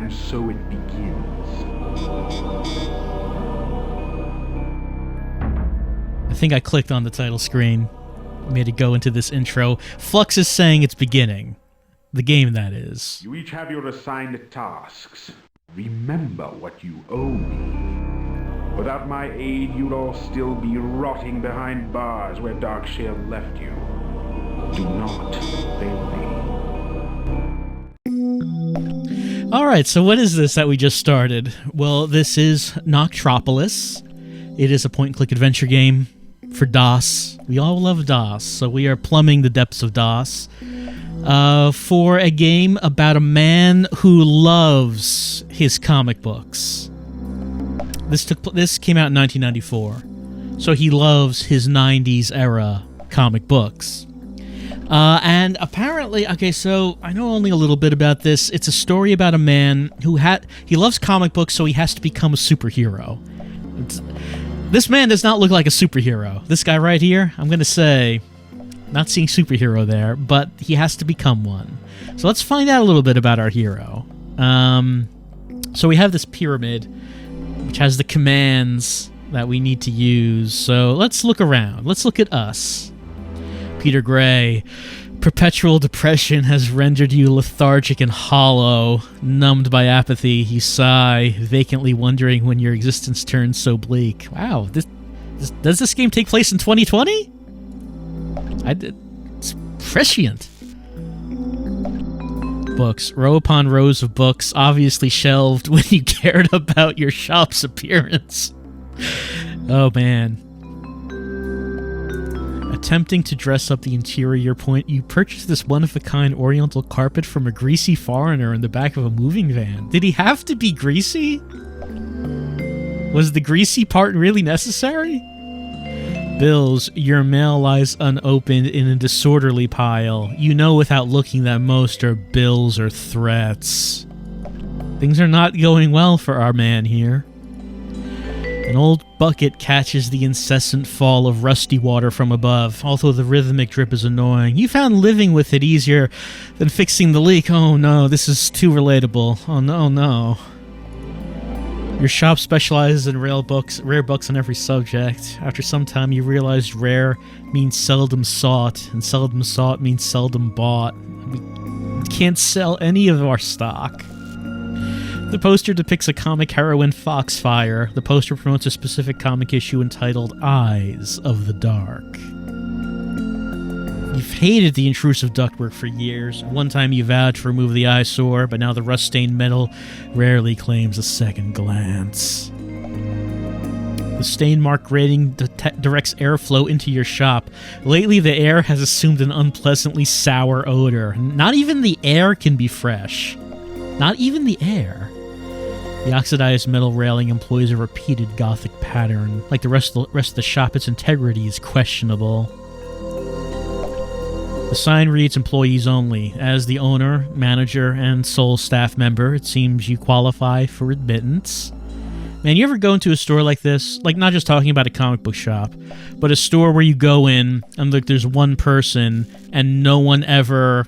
And so it begins. I think I clicked on the title screen, made it go into this intro. Flux is saying it's beginning. The game, that is. You each have your assigned tasks. Remember what you owe me. Without my aid, you'd all still be rotting behind bars where Darkshade left you. Do not fail me. Alright, so what is this that we just started? Well, this is Noctropolis. It is a point-and-click adventure game for DOS. We all love DOS, so we are plumbing the depths of DOS for a game about a man who loves his comic books. This came out in 1994, so he loves his 90s era comic books. And apparently, okay, so I know only a little bit about this. It's a story about a man who he loves comic books, so he has to become a superhero. This man does not look like a superhero. This guy right here, I'm going to say, not seeing superhero there, but he has to become one. So let's find out a little bit about our hero. So we have this pyramid, which has the commands that we need to use. So let's look around. Let's look at us. Peter Gray. Perpetual depression has rendered you lethargic and hollow. Numbed by apathy, you sigh, vacantly wondering when your existence turns so bleak. Wow, does this game take place in 2020? It's prescient. Books. Row upon rows of books, obviously shelved when you cared about your shop's appearance. Oh, man. Attempting to dress up the interior point, you purchased this one-of-a-kind oriental carpet from a greasy foreigner in the back of a moving van. Did he have to be greasy? Was the greasy part really necessary? Bills. Your mail lies unopened in a disorderly pile. You know without looking that most are bills or threats. Things are not going well for our man here. An old bucket catches the incessant fall of rusty water from above, although the rhythmic drip is annoying. You found living with it easier than fixing the leak. Oh no, this is too relatable. Oh no. Your shop specializes in rare books on every subject. After some time, you realized rare means seldom sought, and seldom sought means seldom bought. We can't sell any of our stock. The poster depicts a comic heroine, Foxfire. The poster promotes a specific comic issue entitled Eyes of the Dark. You've hated the intrusive ductwork for years. One time you vowed to remove the eyesore, but now the rust-stained metal rarely claims a second glance. The stain mark grating directs airflow into your shop. Lately, the air has assumed an unpleasantly sour odor. Not even the air can be fresh. Not even the air. The oxidized metal railing employs a repeated Gothic pattern. Like the rest of the shop, its integrity is questionable. The sign reads employees only. As the owner, manager, and sole staff member, it seems you qualify for admittance. Man, you ever go into a store like this? Like, not just talking about a comic book shop, but a store where you go in and look, there's one person and no one ever...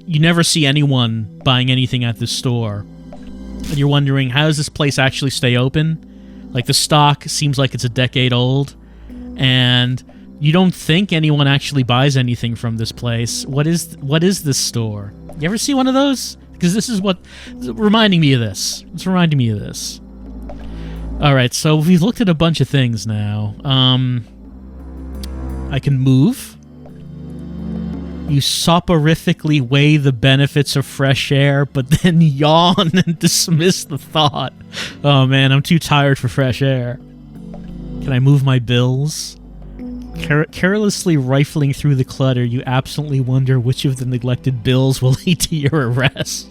You never see anyone buying anything at this store. And you're wondering, how does this place actually stay open? Like, the stock seems like it's a decade old, and you don't think anyone actually buys anything from this place. What is this store? You ever see one of those? Because this is what... reminding me of this. It's reminding me of this. Alright, so we've looked at a bunch of things now. I can move. You soporifically weigh the benefits of fresh air, but then yawn and dismiss the thought. Oh man, I'm too tired for fresh air. Can I move my bills? Carelessly rifling through the clutter, you absently wonder which of the neglected bills will lead to your arrest.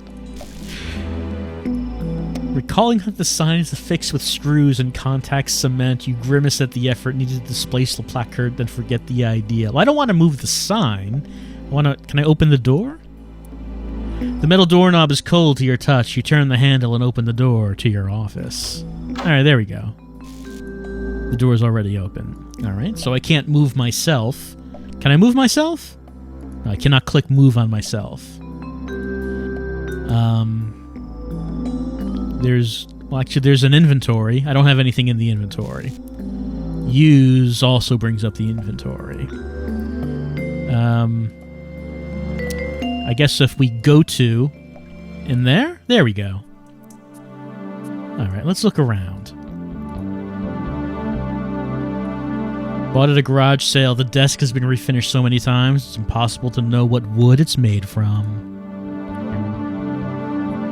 Recalling that the sign is affixed with screws and contact cement, you grimace at the effort needed to displace the placard, then forget the idea. Well, I don't want to move the sign. Can I open the door? The metal doorknob is cold to your touch. You turn the handle and open the door to your office. Alright, there we go. The door is already open. Alright, so I can't move myself. Can I move myself? No, I cannot click move on myself. There's an inventory. I don't have anything in the inventory. Use also brings up the inventory. I guess if we go to in there we go. All right, let's look around. Bought at a garage sale. The desk has been refinished so many times it's impossible to know what wood it's made from.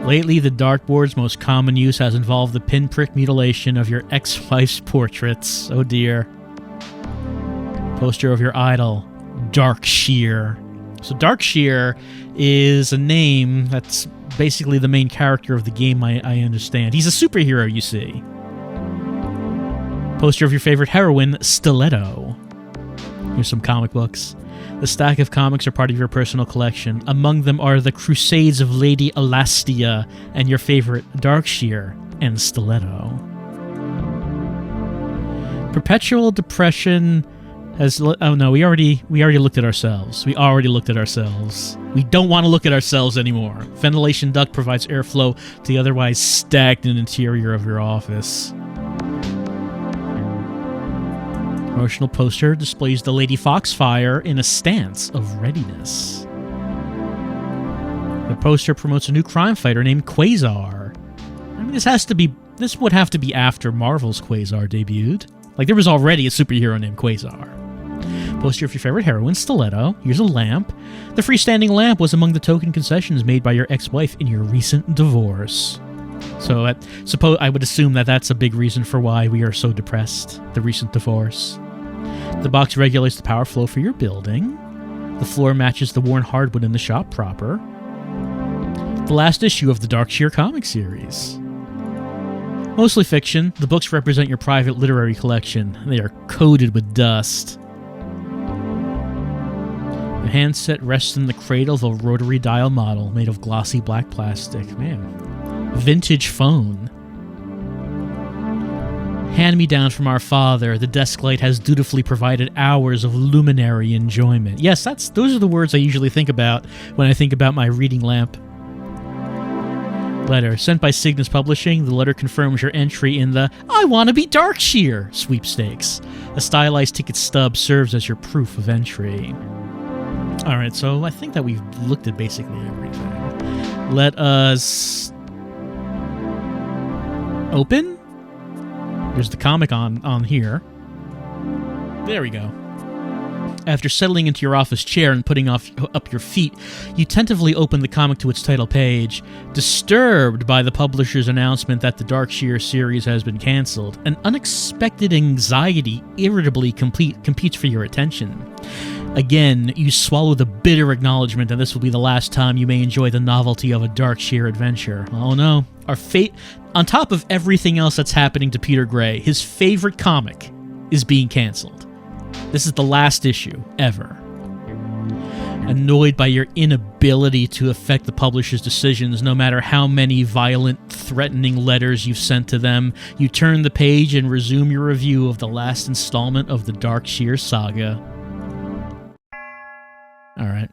Lately, the dartboard's most common use has involved the pinprick mutilation of your ex-wife's portraits. Oh dear. Poster of your idol, Darkshear. So Darkshear is a name that's basically the main character of the game, I understand. He's a superhero, you see. Poster of your favorite heroine, Stiletto. Here's some comic books. The stack of comics are part of your personal collection. Among them are The Crusades of Lady Elastia and your favorite Darkshear and Stiletto. Perpetual Depression has... Oh no, we already looked at ourselves. We don't want to look at ourselves anymore. Ventilation duct provides airflow to the otherwise stagnant interior of your office. Promotional poster displays the Lady Foxfire in a stance of readiness. The poster promotes a new crime fighter named Quasar. I mean, this would have to be after Marvel's Quasar debuted. Like, there was already a superhero named Quasar. Poster of your favorite heroine, Stiletto. Here's a lamp. The freestanding lamp was among the token concessions made by your ex-wife in your recent divorce. So I would assume that that's a big reason for why we are so depressed, the recent divorce. The box regulates the power flow for your building. The floor matches the worn hardwood in the shop proper. The last issue of the Darkshear comic series. Mostly fiction, the books represent your private literary collection. They are coated with dust. The handset rests in the cradle of a rotary dial model made of glossy black plastic. Man. Vintage phone. Hand-me-down from our father, the desk light has dutifully provided hours of luminary enjoyment. Yes, those are the words I usually think about when I think about my reading lamp. Letter. Sent by Cygnus Publishing, the letter confirms your entry in the I Want to Be Darkshear sweepstakes. A stylized ticket stub serves as your proof of entry. Alright, so I think that we've looked at basically everything. Let us... open? There's the comic on here. There we go. After settling into your office chair and putting up your feet, you tentatively open the comic to its title page. Disturbed by the publisher's announcement that the Darkshear series has been canceled, an unexpected anxiety irritably competes for your attention. Again, you swallow the bitter acknowledgement that this will be the last time you may enjoy the novelty of a Darkshear adventure. Oh no. Our fate, on top of everything else that's happening to Peter Gray, his favorite comic is being canceled. This is the last issue, ever. Annoyed by your inability to affect the publisher's decisions, no matter how many violent, threatening letters you've sent to them, you turn the page and resume your review of the last installment of the Darkshear saga. Alright.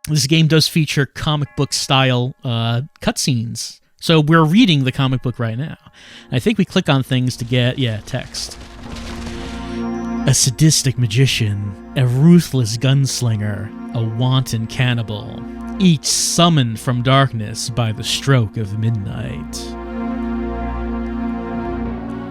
This game does feature comic book style cutscenes. So we're reading the comic book right now. I think we click on things to get, text. A sadistic magician, a ruthless gunslinger, a wanton cannibal, each summoned from darkness by the stroke of midnight.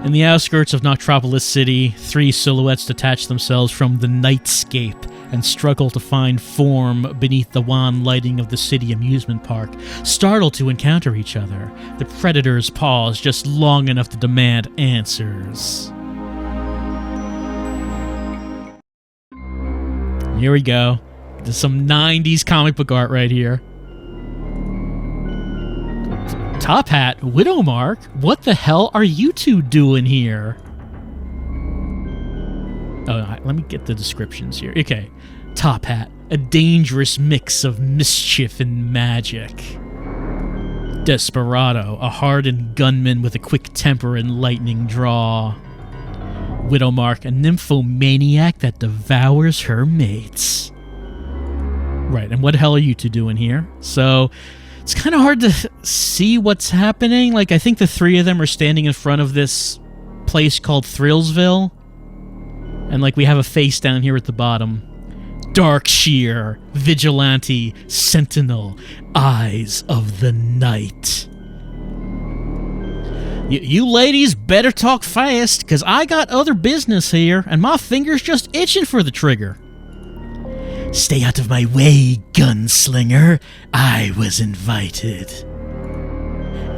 In the outskirts of Noctropolis City, three silhouettes detach themselves from the nightscape and struggle to find form beneath the wan lighting of the city amusement park. Startled to encounter each other, the predators pause just long enough to demand answers. Here we go. There's some 90s comic book art right here. Top Hat, Widowmark, what the hell are you two doing here? Oh, let me get the descriptions here. Okay. Top Hat, a dangerous mix of mischief and magic. Desperado, a hardened gunman with a quick temper and lightning draw. Widowmark, a nymphomaniac that devours her mates. Right, and what the hell are you two doing here? So, It's kind of hard to see what's happening. Like, I think the three of them are standing in front of this place called Thrillsville. And, like, we have a face down here at the bottom. Darkshear, Vigilante, Sentinel, Eyes of the Night. You ladies better talk fast, because I got other business here, and my finger's just itching for the trigger. Stay out of my way, gunslinger. I was invited.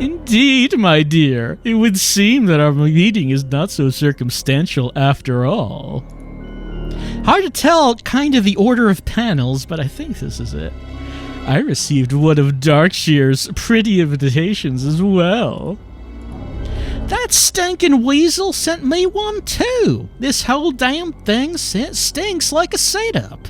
Indeed, my dear. It would seem that our meeting is not so circumstantial after all. Hard to tell kind of the order of panels, but I think this is it. I received one of Darkshear's pretty invitations as well. That stinking weasel sent me one too. This whole damn thing stinks like a setup.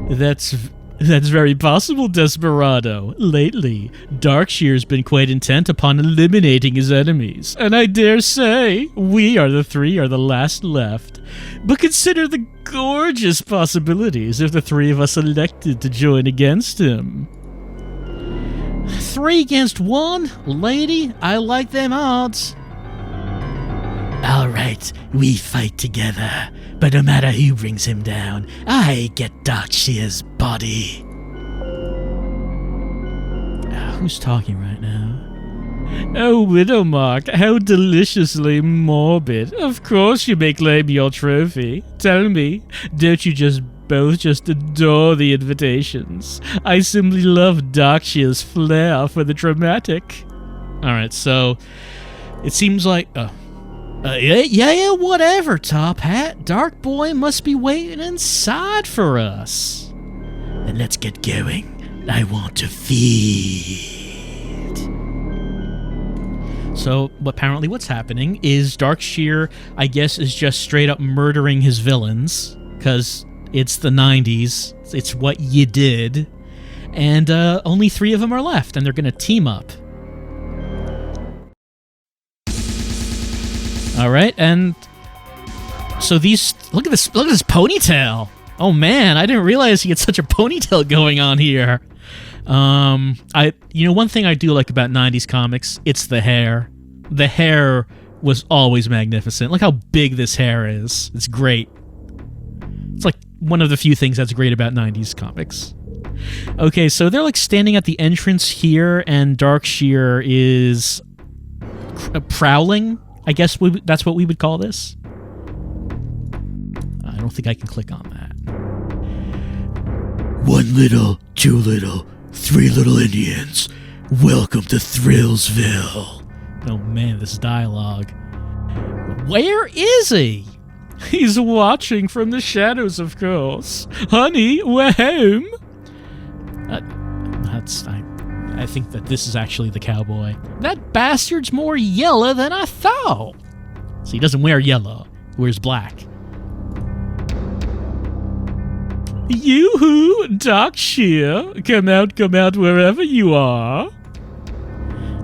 That's very possible, Desperado. Lately, Darkshear's been quite intent upon eliminating his enemies, and I dare say we are the last left. But consider the gorgeous possibilities if the three of us elected to join against him. 3 against 1? Lady, I like them odds. All right, we fight together, but no matter who brings him down, I get Darkshear's body. Who's talking right now? Oh, Widowmark, how deliciously morbid. Of course you may claim your trophy. Tell me, don't you both just adore the invitations? I simply love Darkshear's flair for the dramatic. Alright, so it seems like... yeah, whatever, Top Hat. Dark Boy must be waiting inside for us. Then let's get going. I want to feed. So, apparently what's happening is Darkshear, I guess, is just straight up murdering his villains, because it's the 90s, it's what you did, and only 3 of them are left, and they're gonna team up. Alright, and so these, look at this ponytail! Oh man, I didn't realize he had such a ponytail going on here. One thing I do like about 90s comics, it's the hair. The hair was always magnificent. Look how big this hair is. It's great. It's like one of the few things that's great about 90s comics. Okay, so they're like standing at the entrance here, and Darkshear is prowling. I guess that's what we would call this. I don't think I can click on that. 1 little, 2 little, 3 little Indians. Welcome to Thrillsville. Oh man, this dialogue. Where is he? He's watching from the shadows, of course. Honey, we're home. I think that this is actually the cowboy. That bastard's more yellow than I thought. So he doesn't wear yellow. He wears black. Yoo-hoo, Darkshear. Come out wherever you are.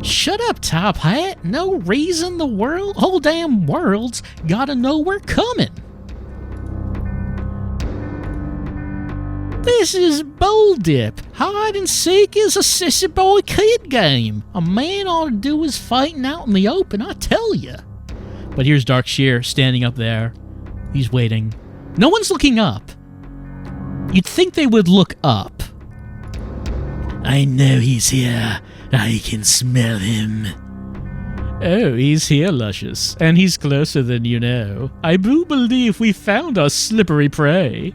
Shut up, Top Hat. No reason the whole damn world's gotta know we're coming. This is Bull Dip. Hide and seek is a sissy boy kid game. A man ought to do his fighting out in the open, I tell you. But here's Darkshear standing up there. He's waiting. No one's looking up. You'd think they would look up. I know he's here. I can smell him. Oh, he's here, Luscious. And he's closer than you know. I do believe we found our slippery prey.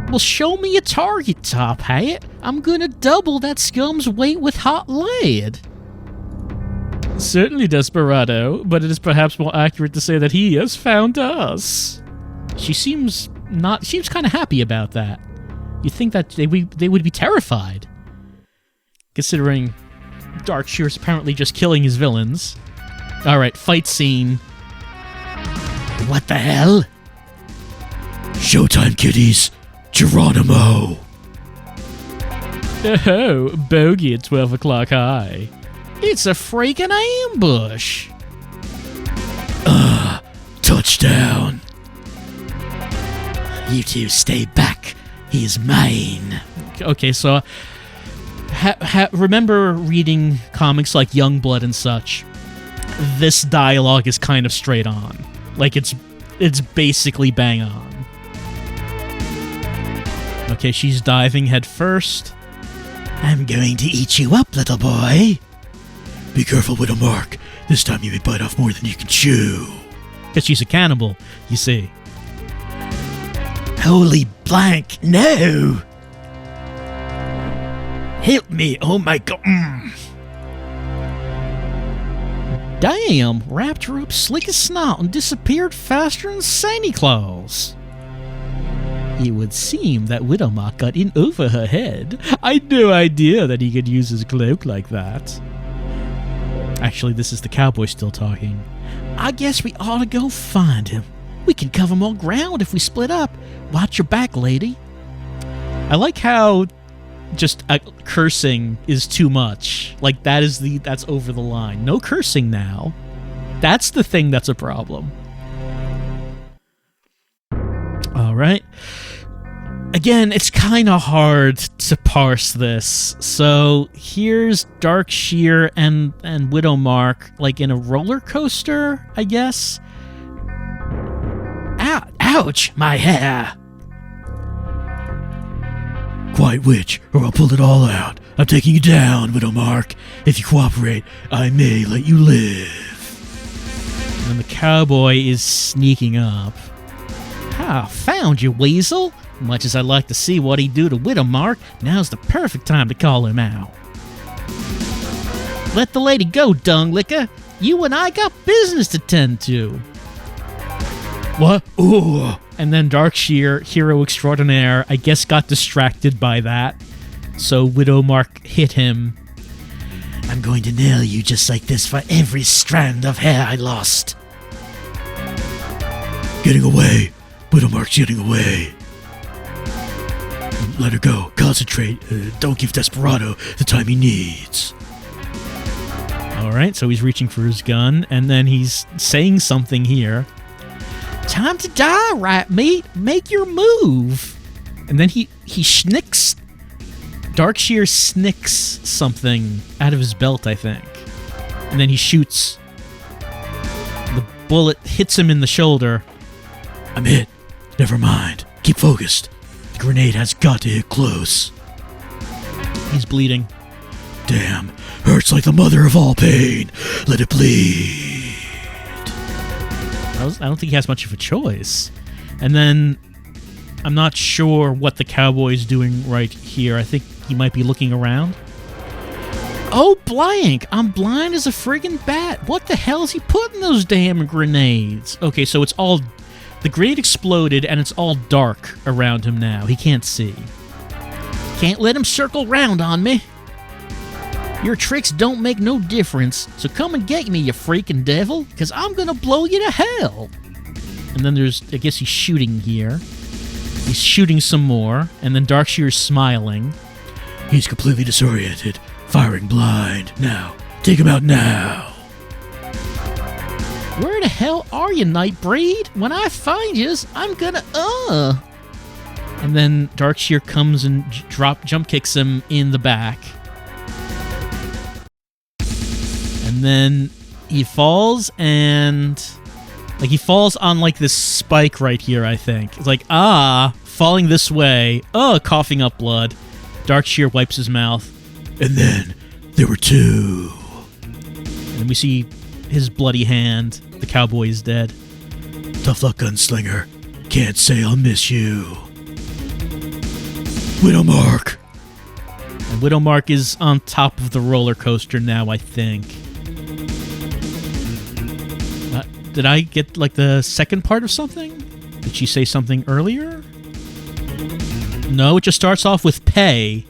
Well, show me a target, Top Hat. I'm gonna double that scum's weight with hot lead. Certainly, Desperado, but it is perhaps more accurate to say that he has found us. She seems kind of happy about that. You'd think that they would be terrified. Considering Darkshear's apparently just killing his villains. Alright, fight scene. What the hell? Showtime, kiddies. Geronimo. Oh, bogey at 12 o'clock high. It's a freaking ambush. Touchdown. You two stay back. He's mine. Okay, so remember reading comics like Youngblood and such. This dialogue is kind of straight on. Like, it's basically bang on. Okay, she's diving head first. I'm going to eat you up, little boy. Be careful, Widow Mark. This time you may bite off more than you can chew. Because she's a cannibal, you see. Holy blank, no! Help me, oh my god. Damn, wrapped her up slick as snot and disappeared faster than Santa Claus. It would seem that Widowmark got in over her head. I had no idea that he could use his cloak like that. Actually, this is the cowboy still talking. I guess we ought to go find him. We can cover more ground if we split up. Watch your back, lady. I like how just cursing is too much. Like, that's over the line. No cursing now. That's the thing that's a problem. All right. Again, it's kind of hard to parse this. So here's Darkshear and Widowmark, like in a roller coaster, I guess. Ouch, my hair. Quiet witch, or I'll pull it all out. I'm taking you down, Widowmark. If you cooperate, I may let you live. And then the cowboy is sneaking up. Ah, found you, weasel. Much as I'd like to see what he'd do to Widowmark, now's the perfect time to call him out. Let the lady go, dung licker. You and I got business to tend to. What? Ooh. And then Darkshear, hero extraordinaire, I guess got distracted by that. So Widowmark hit him. I'm going to nail you just like this for every strand of hair I lost. Getting away. Widowmark's getting away. Let her go. Concentrate. Don't give Desperado the time he needs. Alright, so he's reaching for his gun, and then he's saying something here. Time to die, right, mate? Make your move. And then he snicks. Darkshear snicks something out of his belt, I think. And then he shoots. The bullet hits him in the shoulder. I'm hit. Never mind. Keep focused. The grenade has got to hit close. He's bleeding. Damn. Hurts like the mother of all pain. Let it bleed. I don't think he has much of a choice. And then I'm not sure what the cowboy's doing right here. I think he might be looking around. Oh, blank! I'm blind as a friggin' bat. What the hell is he putting those damn grenades? Okay, so it's all... The grenade exploded, and it's all dark around him now. He can't see. Can't let him circle round on me. Your tricks don't make no difference, so come and get me, you freaking devil, because I'm gonna blow you to hell. And then there's... I guess he's shooting here. He's shooting some more, and then Darkshear's smiling. He's completely disoriented, firing blind. Now, take him out now. Where the hell are you, Nightbreed? When I find yous, I'm gonna, And then Darkshear comes and jump kicks him in the back. And then he falls and... Like, he falls on, like, this spike right here, I think. It's like, falling this way. Coughing up blood. Darkshear wipes his mouth. And then there were two. And we see his bloody hand. The cowboy is dead. Tough luck, gunslinger. Can't say I'll miss you. Widowmark. And Widowmark is on top of the roller coaster now, I think. Did I get, like, the second part of something? Did she say something earlier? No, it just starts off with pay.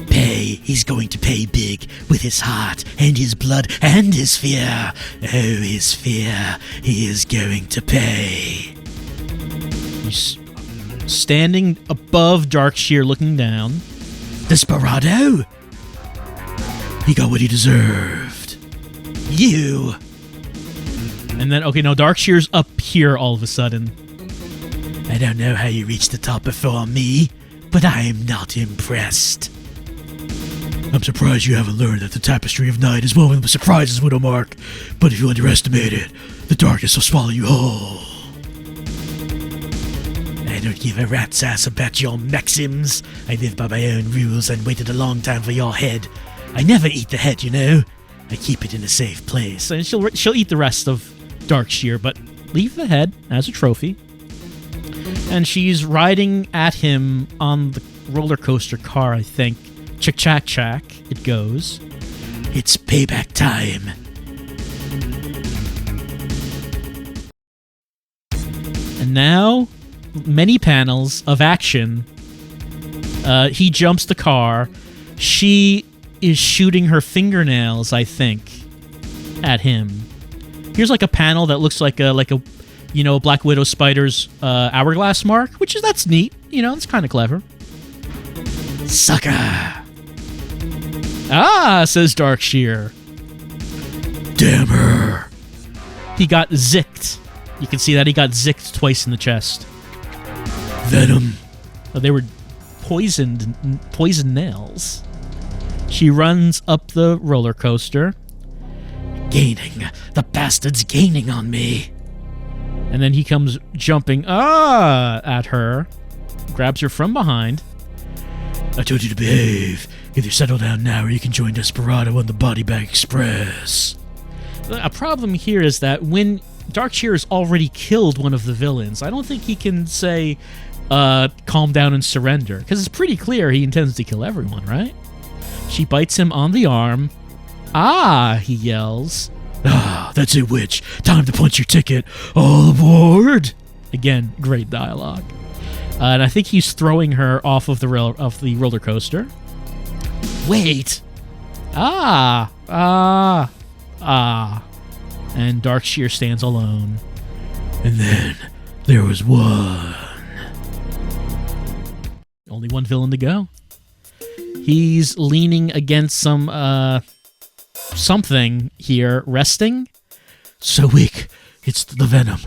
Pay. He's going to pay big with his heart and his blood and his fear. Oh, his fear. He is going to pay. He's standing above Darkshear looking down. Desperado? He got what he deserved. You. And then, okay, no, Darkshear's up here all of a sudden. I don't know how you reached the top before me, but I am not impressed. I'm surprised you haven't learned that the tapestry of night is woven with surprises, Widowmark. But if you underestimate it, the darkness will swallow you whole. I don't give a rat's ass about your maxims. I live by my own rules and waited a long time for your head. I never eat the head, you know. I keep it in a safe place. And she'll eat the rest of Darkshear, but leave the head as a trophy. And she's riding at him on the roller coaster car, I think. Chick-chack-chack, it goes. It's payback time. And now, many panels of action. He jumps the car. She is shooting her fingernails, I think, at him. Here's like a panel that looks like a Black Widow spider's hourglass mark, that's neat. It's kind of clever. Sucker! Ah, says Darkshear. Damn her. He got zicked. You can see that he got zicked twice in the chest. Venom. Oh, they were poisoned nails. She runs up the roller coaster. Gaining. The bastard's gaining on me. And then he comes jumping at her. Grabs her from behind. I told you to behave. Either settle down now or you can join Desperado on the Body Bag Express. A problem here is that when Darkshear has already killed one of the villains, I don't think he can say, calm down and surrender. Because it's pretty clear he intends to kill everyone, right? She bites him on the arm. Ah, he yells. Ah, that's it, witch. Time to punch your ticket. All aboard! Again, great dialogue. And I think he's throwing her off of the roller coaster. Wait! And Darkshear stands alone. And then there was one. Only one villain to go. He's leaning against something here, resting. So weak. It's the Venom.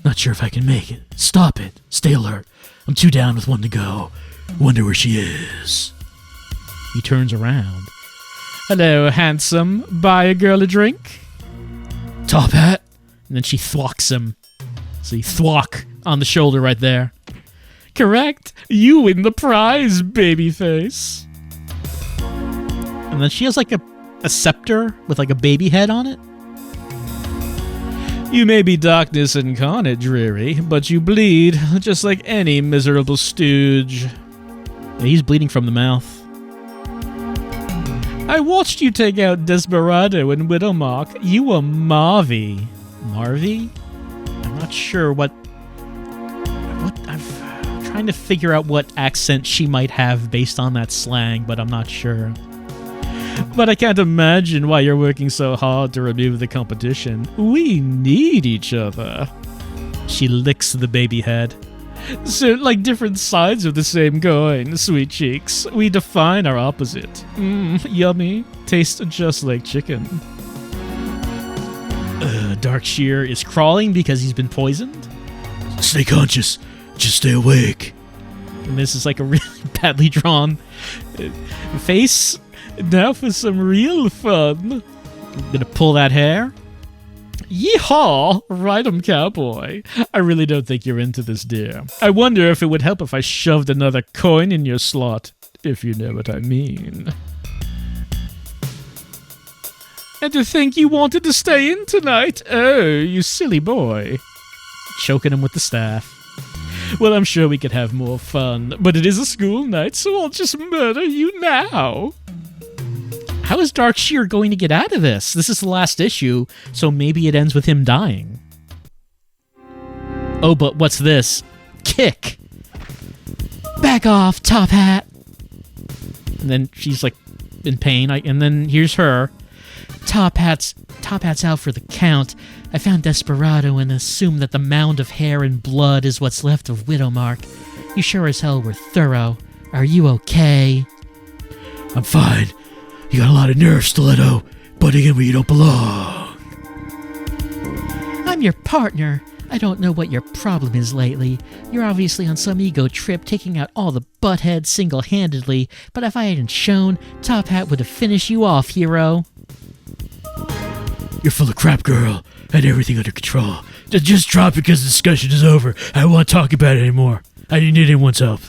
Not sure if I can make it. Stop it. Stay alert. I'm too down with one to go. Wonder where she is. He turns around. Hello, handsome. Buy a girl a drink? Top hat. And then she thwacks him. So you thwack on the shoulder right there. Correct. You win the prize, babyface. And then she has like a scepter with like a baby head on it. You may be darkness incarnate, dreary, but you bleed just like any miserable stooge. Yeah, he's bleeding from the mouth. I watched you take out Desperado and Widowmark. You were Marvy. Marvy? I'm not sure what I'm trying to figure out what accent she might have based on that slang, but I'm not sure. But I can't imagine why you're working so hard to remove the competition. We need each other. She licks the baby head. So, like different sides of the same coin, sweet cheeks. We define our opposite. Yummy. Tastes just like chicken. Darkshear is crawling because he's been poisoned. Stay conscious. Just stay awake. And this is like a really badly drawn face. Now for some real fun. I'm gonna pull that hair. Yeehaw! Ride 'em, cowboy. I really don't think you're into this, dear. I wonder if it would help if I shoved another coin in your slot, if you know what I mean. And to think you wanted to stay in tonight? Oh, you silly boy. Choking him with the staff. Well, I'm sure we could have more fun, but it is a school night, so I'll just murder you now. How is Darkshear going to get out of this? This is the last issue, so maybe it ends with him dying. Oh, but what's this? Kick! Back off, Top Hat! And then she's like in pain, and then here's her. Top Hat's out for the count. I found Desperado and assumed that the mound of hair and blood is what's left of Widowmark. You sure as hell were thorough. Are you okay? I'm fine. You got a lot of nerve, Stiletto. Butting in where you don't belong. I'm your partner. I don't know what your problem is lately. You're obviously on some ego trip, taking out all the buttheads single-handedly, but if I hadn't shown, Top Hat would have finished you off, hero. You're full of crap, girl. I had everything under control. Just drop it because the discussion is over. I don't want to talk about it anymore. I didn't need anyone's help.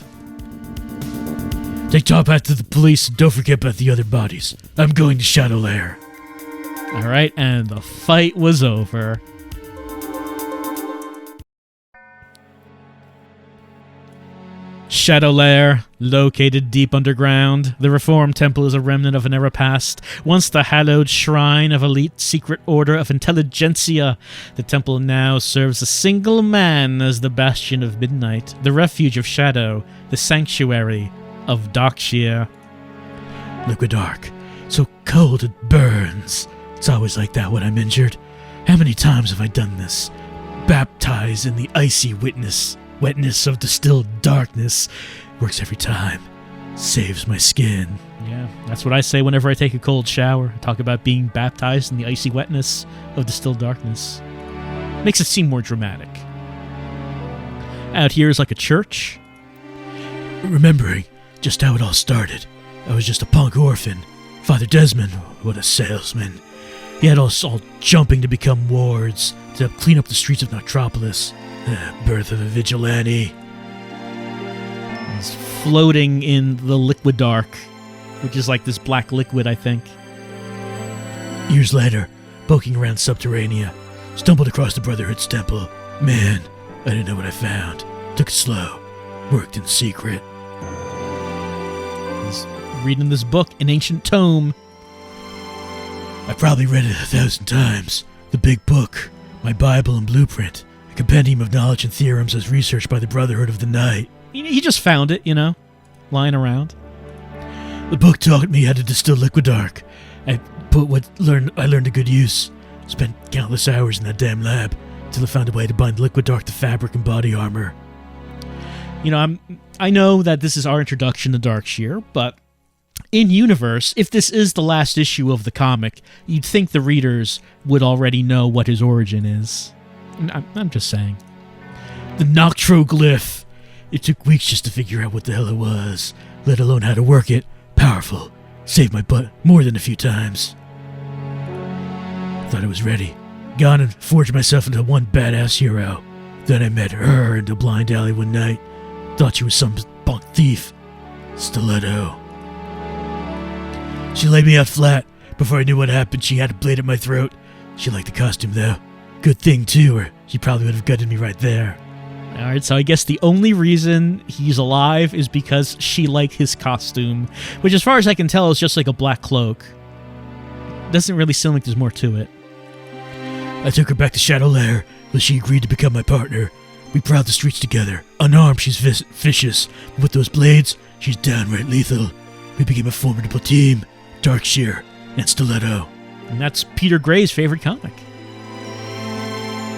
Take Top Hat to the police and don't forget about the other bodies. I'm going to Shadow Lair. Alright, and the fight was over. Shadow Lair, located deep underground. The Reformed Temple is a remnant of an era past, once the hallowed shrine of elite secret order of intelligentsia. The temple now serves a single man as the bastion of midnight, the refuge of shadow, the sanctuary of Darkshire. Liquid dark, so cold it burns. It's always like that when I'm injured. How many times have I done this? Baptized in the icy wetness of distilled darkness. Works every time. Saves my skin. Yeah, that's what I say whenever I take a cold shower. I talk about being baptized in the icy wetness of distilled darkness. Makes it seem more dramatic. Out here is like a church. Remembering just how it all started. I was just a punk orphan. Father Desmond, what a salesman. He had us all jumping to become wards, to clean up the streets of Noctropolis. Birth of a vigilante. He's floating in the liquid dark, which is like this black liquid, I think. Years later, poking around Subterranea, stumbled across the Brotherhood's temple. Man, I didn't know what I found. Took it slow. Worked in secret. He's reading this book, an ancient tome. I probably read it 1,000 times. The big book, my Bible and blueprint. A compendium of knowledge and theorems as researched by the Brotherhood of the Night. He just found it, lying around. The book taught me how to distill liquid dark. I learned to good use. Spent countless hours in that damn lab till I found a way to bind liquid dark to fabric and body armor. I know that this is our introduction to Darkshire, but in universe, if this is the last issue of the comic, you'd think the readers would already know what his origin is. I'm just saying. The Noctroglyph. It took weeks just to figure out what the hell it was, let alone how to work it. Powerful. Saved my butt more than a few times. Thought I was ready. Gone and forged myself into one badass hero. Then I met her in the blind alley one night. Thought she was some punk thief. Stiletto. She laid me out flat. Before I knew what happened, she had a blade at my throat. She liked the costume, though. Good thing, too, or she probably would have gutted me right there. Alright, so I guess the only reason he's alive is because she liked his costume, which as far as I can tell is just like a black cloak. Doesn't really seem like there's more to it. I took her back to Shadow Lair, where she agreed to become my partner. We prowled the streets together. Unarmed, she's vicious, but with those blades, she's downright lethal. We became a formidable team, Darkshire and Stiletto. And that's Peter Gray's favorite comic.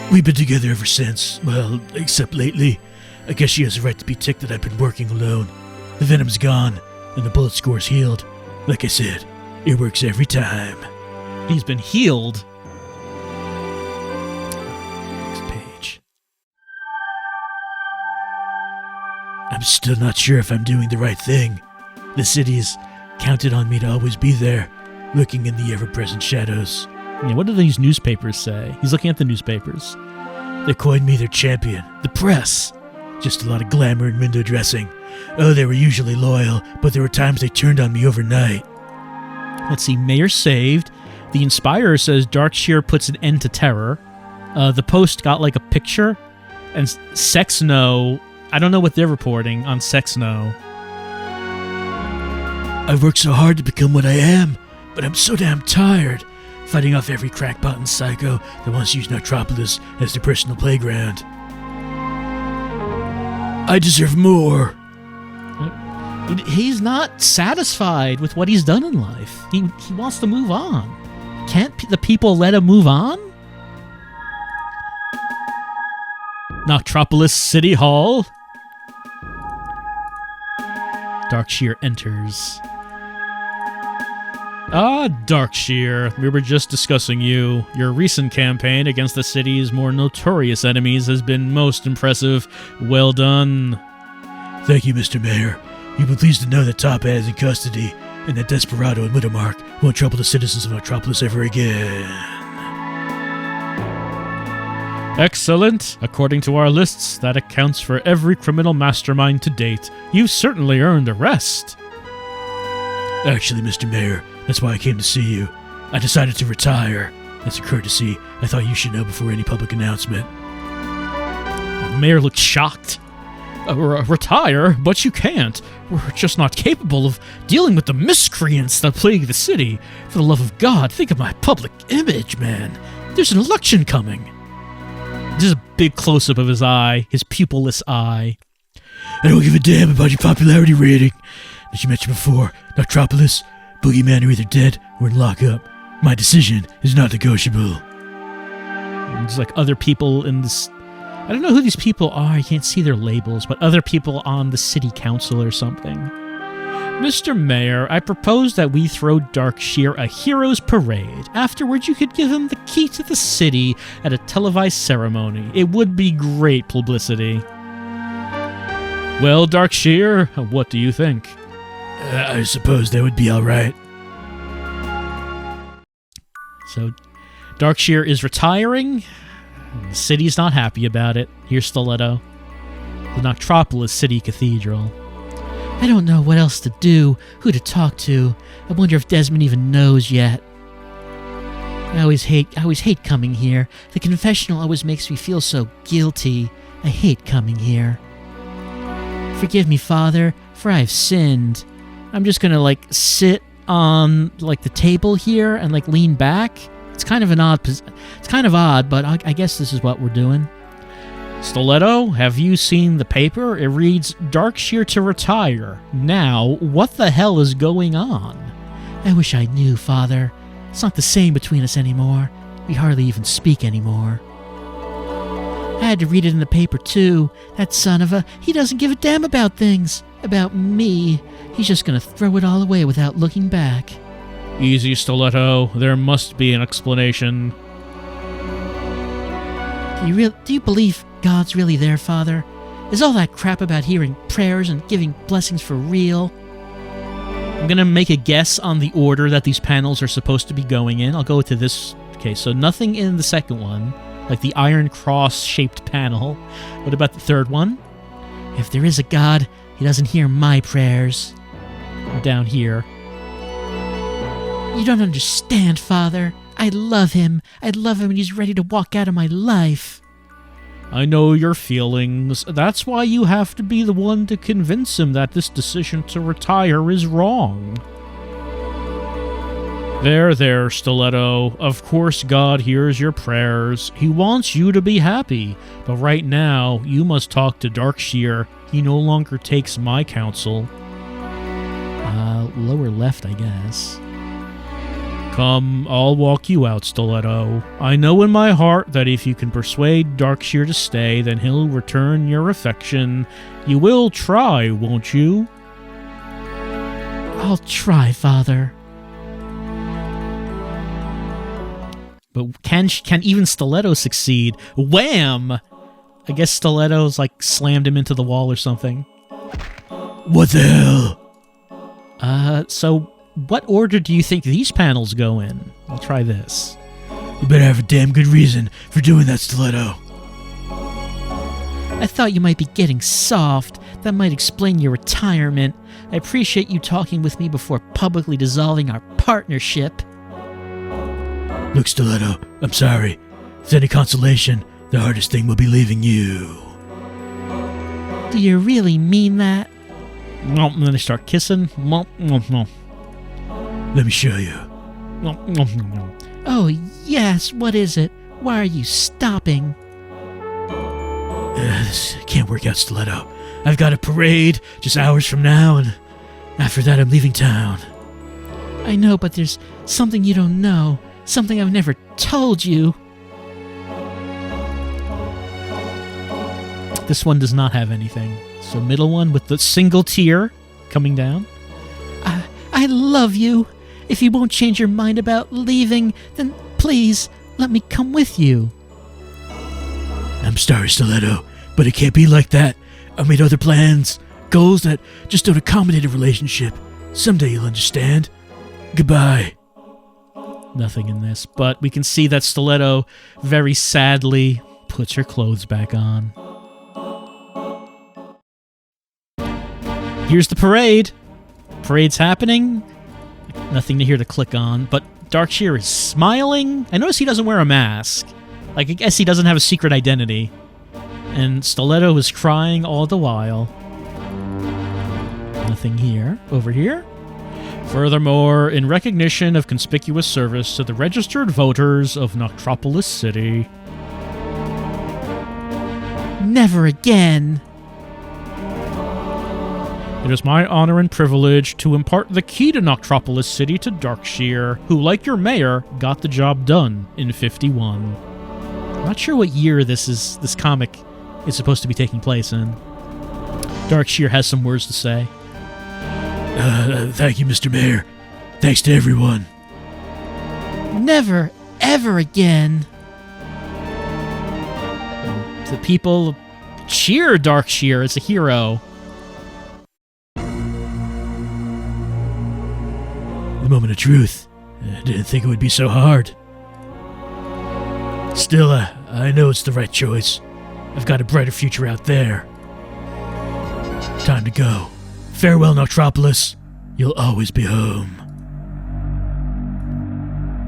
We've been together ever since. Well, except lately. I guess she has a right to be ticked that I've been working alone. The venom's gone, and the bullet score's healed. Like I said, it works every time. He's been healed. Next page. I'm still not sure if I'm doing the right thing. The city's counted on me to always be there, looking in the ever-present shadows. Yeah, what do these newspapers say? He's looking at the newspapers. They coined me their champion, the press. Just a lot of glamour and window dressing. Oh, they were usually loyal, but there were times they turned on me overnight. Let's see, Mayor saved. The Inspirer says Darkshire puts an end to terror. The Post got like a picture. And Sexno, I don't know what they're reporting on Sexno. I've worked so hard to become what I am, but I'm so damn tired. Fighting off every crackpot and psycho that wants to use Noctropolis as their personal playground. I deserve more. He's not satisfied with what he's done in life. He wants to move on. Can't the people let him move on? Noctropolis City Hall. Darkshire enters. Ah, Darkshear, we were just discussing you. Your recent campaign against the city's more notorious enemies has been most impressive. Well done. Thank you, Mr. Mayor. You'll be pleased to know that Top Hat is in custody, and that Desperado and Widowmark won't trouble the citizens of Noctropolis ever again. Excellent. According to our lists, that accounts for every criminal mastermind to date. You've certainly earned a rest. Actually, Mr. Mayor, that's why I came to see you. I decided to retire. That's a courtesy I thought you should know before any public announcement. The mayor looked shocked. Retire? But you can't. We're just not capable of dealing with the miscreants that plague the city. For the love of God, think of my public image, man. There's an election coming. This is a big close-up of his eye, his pupilless eye. I don't give a damn about your popularity rating. As you mentioned before, Noctropolis, Boogeyman are either dead or in lockup. My decision is not negotiable. There's like other people in this... I don't know who these people are, I can't see their labels, but other people on the city council or something. Mr. Mayor, I propose that we throw Darkshear a hero's parade. Afterwards, you could give him the key to the city at a televised ceremony. It would be great publicity. Well, Darkshear, what do you think? I suppose that would be alright. So, Darkshear is retiring. The city's not happy about it. Here's Stiletto. The Noctropolis City Cathedral. I don't know what else to do, who to talk to. I wonder if Desmond even knows yet. I always hate coming here. The confessional always makes me feel so guilty. I hate coming here. Forgive me, Father, for I have sinned. I'm just gonna, sit on, the table here and, lean back. It's kind of odd, but I guess this is what we're doing. Stiletto, have you seen the paper? It reads, Darkshear to retire. Now, what the hell is going on? I wish I knew, Father. It's not the same between us anymore. We hardly even speak anymore. I had to read it in the paper, too. That son of a... He doesn't give a damn about things. About me. He's just gonna throw it all away without looking back. Easy, Stiletto. There must be an explanation. Do you believe God's really there, Father? Is all that crap about hearing prayers and giving blessings for real? I'm going to make a guess on the order that these panels are supposed to be going in. I'll go to this. Okay, so nothing in the second one, like the Iron Cross-shaped panel. What about the third one? If there is a God, he doesn't hear my prayers. Down here. You don't understand, Father. I love him. I love him and he's ready to walk out of my life. I know your feelings. That's why you have to be the one to convince him that this decision to retire is wrong. There, Stiletto. Of course God hears your prayers. He wants you to be happy. But right now, you must talk to Darkshear. He no longer takes my counsel. Lower left, I guess. Come, I'll walk you out, Stiletto. I know in my heart that if you can persuade Darkshear to stay, then he'll return your affection. You will try, won't you? I'll try, Father. But can even Stiletto succeed? Wham! I guess Stiletto's slammed him into the wall or something. What the hell? So what order do you think these panels go in? I'll try this. You better have a damn good reason for doing that, Stiletto. I thought you might be getting soft. That might explain your retirement. I appreciate you talking with me before publicly dissolving our partnership. Look, Stiletto, I'm sorry. If there's any consolation, the hardest thing will be leaving you. Do you really mean that? And then they start kissing. Let me show you. Oh, yes, what is it? Why are you stopping? This can't work out, Stiletto. I've got a parade just hours from now, and after that I'm leaving town. I know, but there's something you don't know. Something I've never told you. This one does not have anything. So middle one with the single tear coming down. I love you, If you won't change your mind about leaving, then please let me come with you. I'm sorry, Stiletto, but it can't be like that. I made other plans, goals that just don't accommodate a relationship. Someday you'll understand. Goodbye. Nothing in this, but we can see that Stiletto very sadly puts her clothes back on. Here's the parade. Parade's happening. Nothing to here to click on, but Darkshear is smiling. I notice he doesn't wear a mask. Like, I guess he doesn't have a secret identity. And Stiletto is crying all the while. Nothing here. Over here? Furthermore, in recognition of conspicuous service to the registered voters of Noctropolis City. Never again. It is my honor and privilege to impart the key to Noctropolis City to Darkshear, who, like your mayor, got the job done in 51. I'm not sure what year this comic is supposed to be taking place in. Darkshear has some words to say. Thank you, Mr. Mayor. Thanks to everyone. Never, ever again. The people cheer Darkshear as a hero. The moment of truth. I didn't think it would be so hard. Still, I know it's the right choice. I've got a brighter future out there. Time to go. Farewell, Noctropolis. You'll always be home.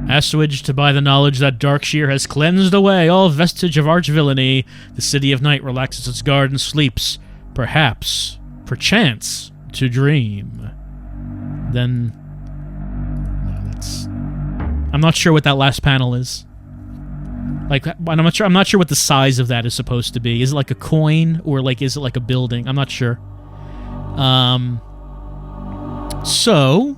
Assuaged by the knowledge that Darkshear has cleansed away all vestige of arch villainy, the City of Night relaxes its guard and sleeps, perhaps, perchance, to dream. Then... no, that's... I'm not sure what that last panel is. Like, I'm not sure what the size of that is supposed to be. Is it like a coin, or like, is it like a building? I'm not sure. So,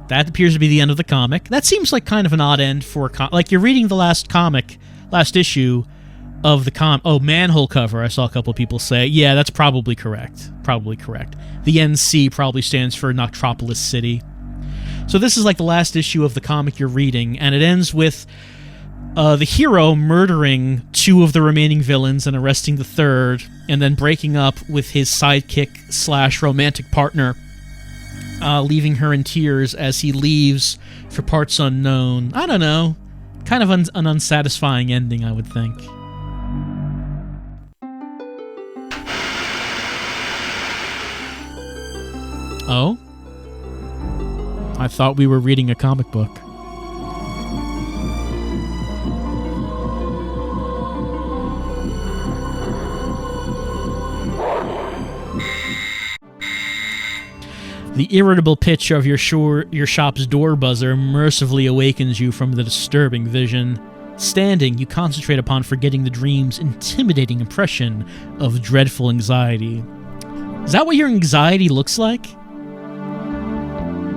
that appears to be the end of the comic. That seems like kind of an odd end for a like, you're reading the last issue of the manhole cover, I saw a couple of people say. Yeah, that's probably correct. Probably correct. The NC probably stands for Noctropolis City. So this is like the last issue of the comic you're reading, and it ends with the hero murdering two of the remaining villains and arresting the third, and then breaking up with his sidekick / romantic partner, leaving her in tears as he leaves for parts unknown. I don't know. Kind of an unsatisfying ending, I would think. Oh? I thought we were reading a comic book. The irritable pitch of your shop's door buzzer mercifully awakens you from the disturbing vision. Standing, you concentrate upon forgetting the dream's intimidating impression of dreadful anxiety. Is that what your anxiety looks like?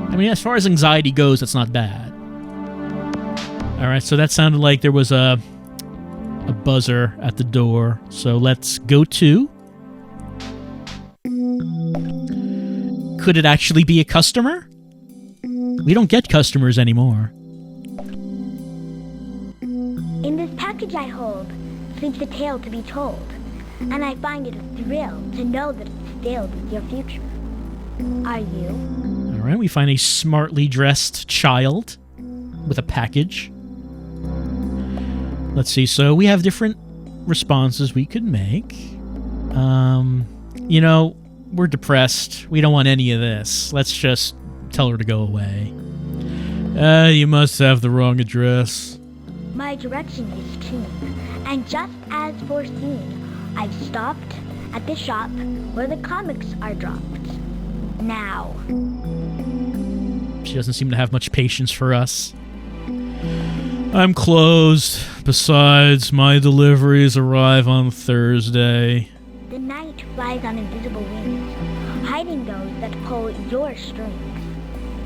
I mean, as far as anxiety goes, that's not bad. Alright, so that sounded like there was a buzzer at the door. So let's go to... Could it actually be a customer? We don't get customers anymore. In this package I hold sleeps a tale to be told, and I find it a thrill to know that it's filled with your future. Are you? Alright, we find a smartly dressed child with a package. Let's see, so we have different responses we could make. You know, we're depressed. We don't want any of this. Let's just tell her to go away. You must have the wrong address. My direction is tuned, and just as foreseen, I've stopped at the shop where the comics are dropped. Now. She doesn't seem to have much patience for us. I'm closed. Besides, my deliveries arrive on Thursday. The night flies on invisible wings, hiding those that pull your strings.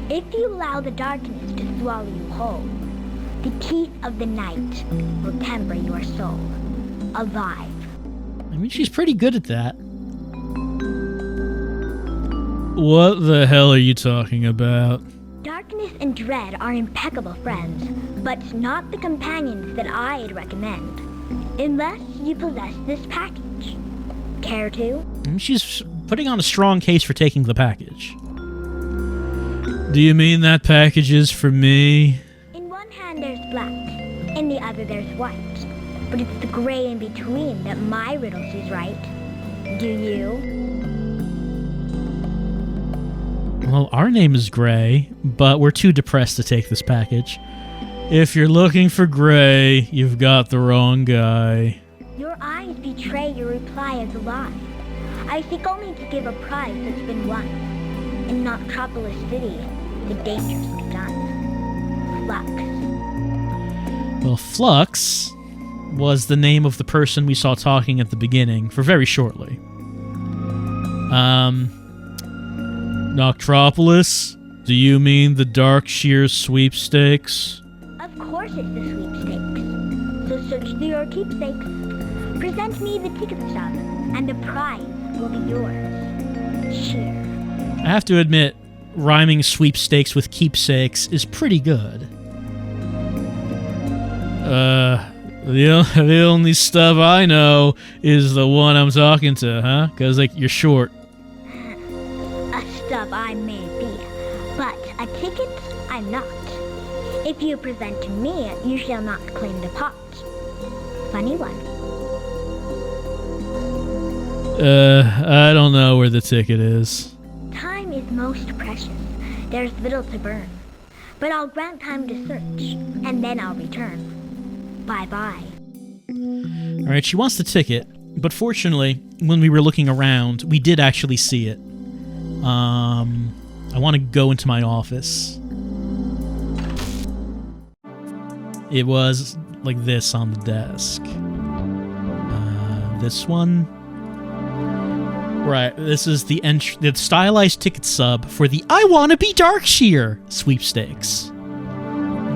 If you allow the darkness to swallow you whole, the teeth of the night will temper your soul alive. I mean, she's pretty good at that. What the hell are you talking about? Darkness and Dread are impeccable friends, but not the companions that I'd recommend. Unless you possess this package. Care to? She's putting on a strong case for taking the package. Do you mean that package is for me? In one hand there's black, in the other there's white. But it's the gray in between that my riddle sees right. Do you? Well, our name is Gray, but we're too depressed to take this package. If you're looking for Gray, you've got the wrong guy. Your eyes betray your reply as a lie. I seek only to give a prize that's been won. In Noctropolis City, the danger's begun. Flux. Well, Flux was the name of the person we saw talking at the beginning, for very shortly. Noctropolis? Do you mean the Darkshear sweepstakes? Of course it's the sweepstakes. So search through your keepsakes. Present me the ticket stub, and the prize will be yours. Sheer. I have to admit, rhyming sweepstakes with keepsakes is pretty good. The only stuff I know is the one I'm talking to, huh? Because, like, you're short. A stub I may be, but a ticket I'm not. If you present to me, you shall not claim the pot. Funny one. I don't know where the ticket is. Time is most precious. There's little to burn. But I'll grant time to search, and then I'll return. Bye-bye. Alright, she wants the ticket, but fortunately, when we were looking around, we did actually see it. I want to go into my office. It was like this on the desk. This one. Right, this is the stylized ticket sub for the I Wanna Be Darkshear sweepstakes.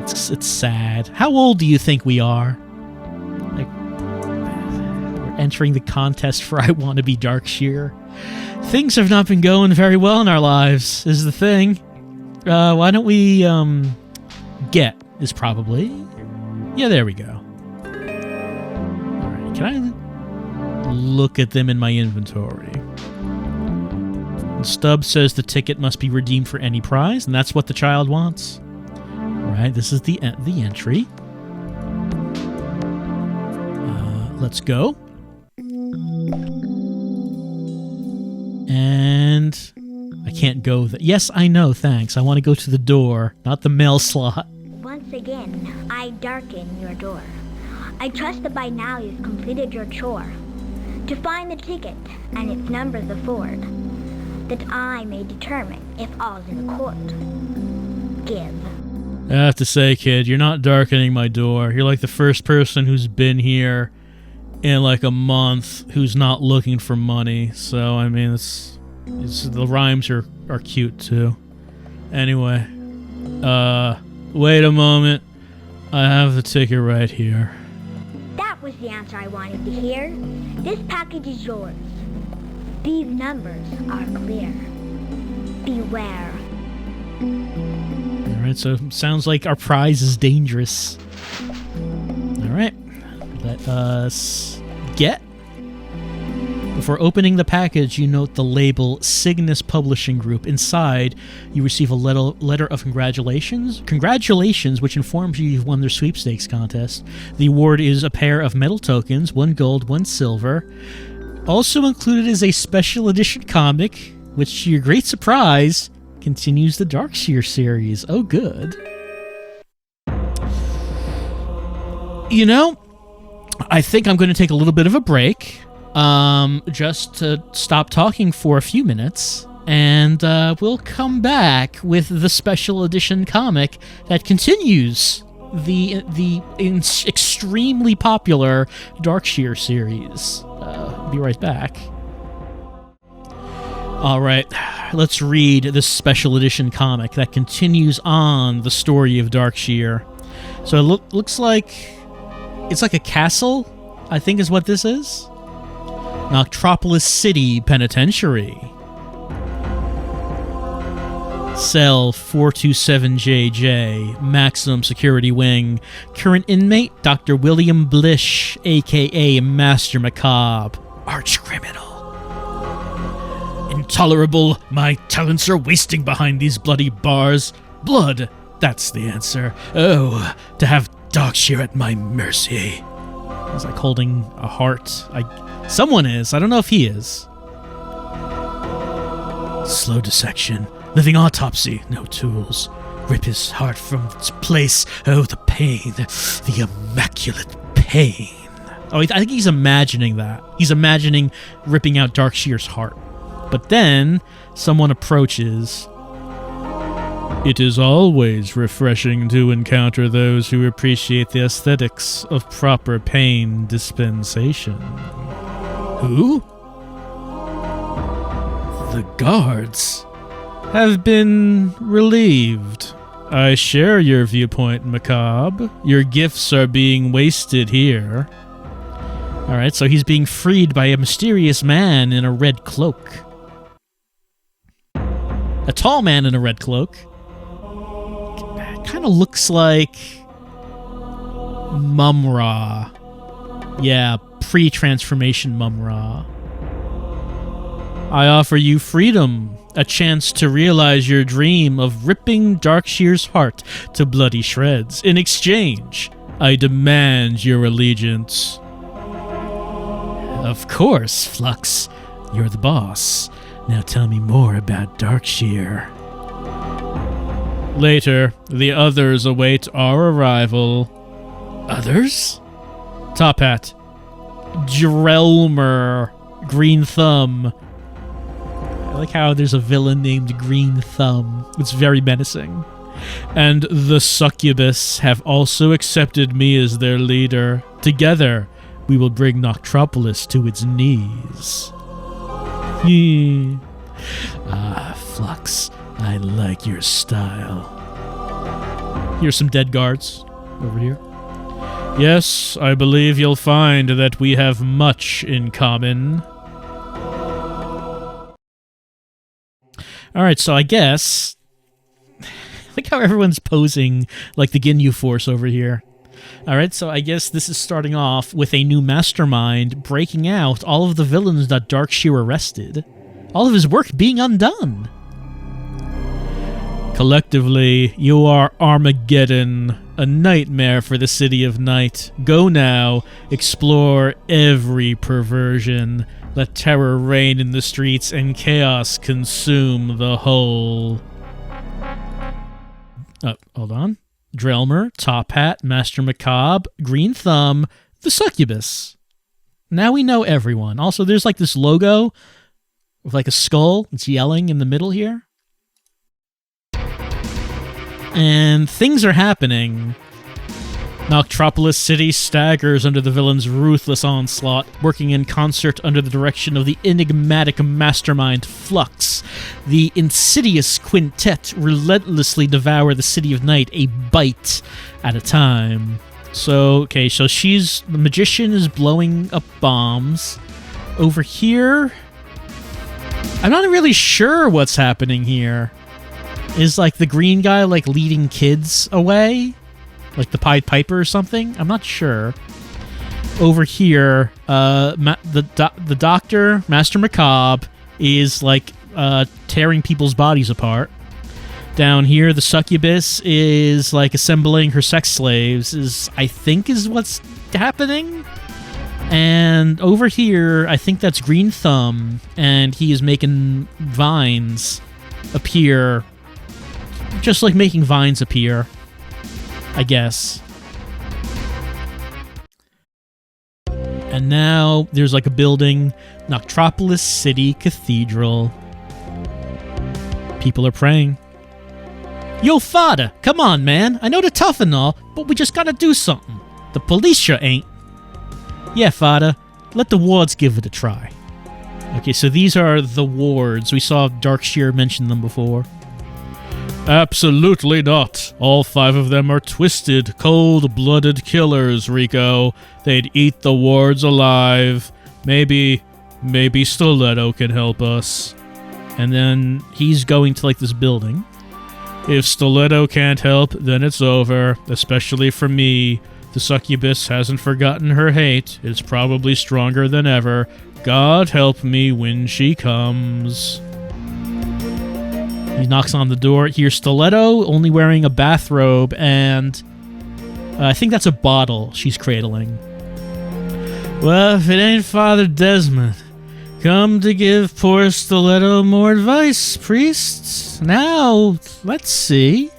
It's sad. How old do you think we are? Like, we're entering the contest for I Wanna Be Darkshear. Things have not been going very well in our lives, is the thing. Why don't we, get is probably... Yeah, there we go. Alright, can I look at them in my inventory? The stub says the ticket must be redeemed for any prize, and that's what the child wants. Alright, this is the entry. Let's go. And I can't go there. Yes, I know, thanks. I want to go to the door, not the mail slot. Once again, I darken your door. I trust that by now you've completed your chore. To find the ticket and its numbers afford, that I may determine if all's in accord. Give. I have to say, kid, you're not darkening my door. You're like the first person who's been here in like a month who's not looking for money. So, I mean, it's the rhymes are cute, too. Anyway, wait a moment. I have the ticket right here. That was the answer I wanted to hear. This package is yours. These numbers are clear. Beware. Alright, so sounds like our prize is dangerous. Alright, let us get. Before opening the package, you note the label Cygnus Publishing Group. Inside, you receive a letter of congratulations, which informs you you've won their sweepstakes contest. The award is a pair of metal tokens, 1 gold, 1 silver. Also included is a special edition comic, which, to your great surprise, continues the Darkshear series. Oh, good. You know, I think I'm going to take a little bit of a break, just to stop talking for a few minutes, and we'll come back with the special edition comic that continues the extremely popular Darkshear series. Be right back. Alright, let's read this special edition comic that continues on the story of Darkshear. So it looks like it's like a castle, I think is what this is. Noctropolis City Penitentiary. Cell 427JJ, Maximum Security Wing. Current inmate, Dr. William Blish, a.k.a. Master Mccobb. Arch-criminal. Intolerable, my talents are wasting behind these bloody bars. Blood, that's the answer. Oh, to have Darkshire at my mercy. He's like holding a heart. Someone is. I don't know if he is. Slow dissection. Living autopsy. No tools. Rip his heart from its place. Oh, the pain. The immaculate pain. Oh, I think he's imagining that. He's imagining ripping out Darkshire's heart. But then someone approaches. It is always refreshing to encounter those who appreciate the aesthetics of proper pain dispensation. Who? The guards have been relieved. I share your viewpoint, Mccobb. Your gifts are being wasted here. Alright, so he's being freed by a mysterious man in a red cloak. A tall man in a red cloak. Kind of looks like Mum-Ra. Yeah, pre-transformation Mum-Ra. I offer you freedom, a chance to realize your dream of ripping Darkshire's heart to bloody shreds. In exchange, I demand your allegiance. Of course, Flux. You're the boss. Now tell me more about Darkshire. Later, the others await our arrival. Others? Top Hat. Drelmer. Green Thumb. I like how there's a villain named Green Thumb. It's very menacing. And the Succubus have also accepted me as their leader. Together, we will bring Noctropolis to its knees. Flux, I like your style. Here's some dead guards over here. Yes, I believe you'll find that we have much in common. Alright, so I guess... Look how everyone's posing like the Ginyu Force over here. Alright, so I guess this is starting off with a new mastermind breaking out all of the villains that Darkshire arrested. All of his work being undone. Collectively, you are Armageddon, a nightmare for the City of Night. Go now, explore every perversion. Let terror reign in the streets and chaos consume the whole. Hold on. Drelmer, Top Hat, Master Mccobb, Green Thumb, the Succubus. Now we know everyone. Also, there's like this logo with like a skull. It's yelling in the middle here. And things are happening. Noctropolis City staggers under the villain's ruthless onslaught, working in concert under the direction of the enigmatic mastermind Flux. The insidious quintet relentlessly devour the City of Night a bite at a time. So the magician is blowing up bombs. Over here, I'm not really sure what's happening here. Is like the green guy like leading kids away? Like the Pied Piper or something? I'm not sure. Over here, the doctor, Master Mccobb, is like tearing people's bodies apart. Down here, the Succubus is like assembling her sex slaves, I think is what's happening. And over here, I think that's Green Thumb, and he is making vines appear. Just like making vines appear, I guess. And now there's like a building, Noctropolis City Cathedral. People are praying. Yo, Fada, come on, man. I know they're tough and all, but we just gotta do something. The police sure ain't. Yeah, Fada, let the wards give it a try. Okay, so these are the wards. We saw Darkshire mention them before. Absolutely not. All 5 of them are twisted, cold-blooded killers, Rico. They'd eat the wards alive. Maybe Stiletto can help us. And then he's going to like this building. If Stiletto can't help, then it's over, especially for me. The succubus hasn't forgotten her hate. It's probably stronger than ever. God help me when she comes. He knocks on the door. Here's Stiletto, only wearing a bathrobe, and I think that's a bottle she's cradling. Well, if it ain't Father Desmond, come to give poor Stiletto more advice, priest. Now, let's see.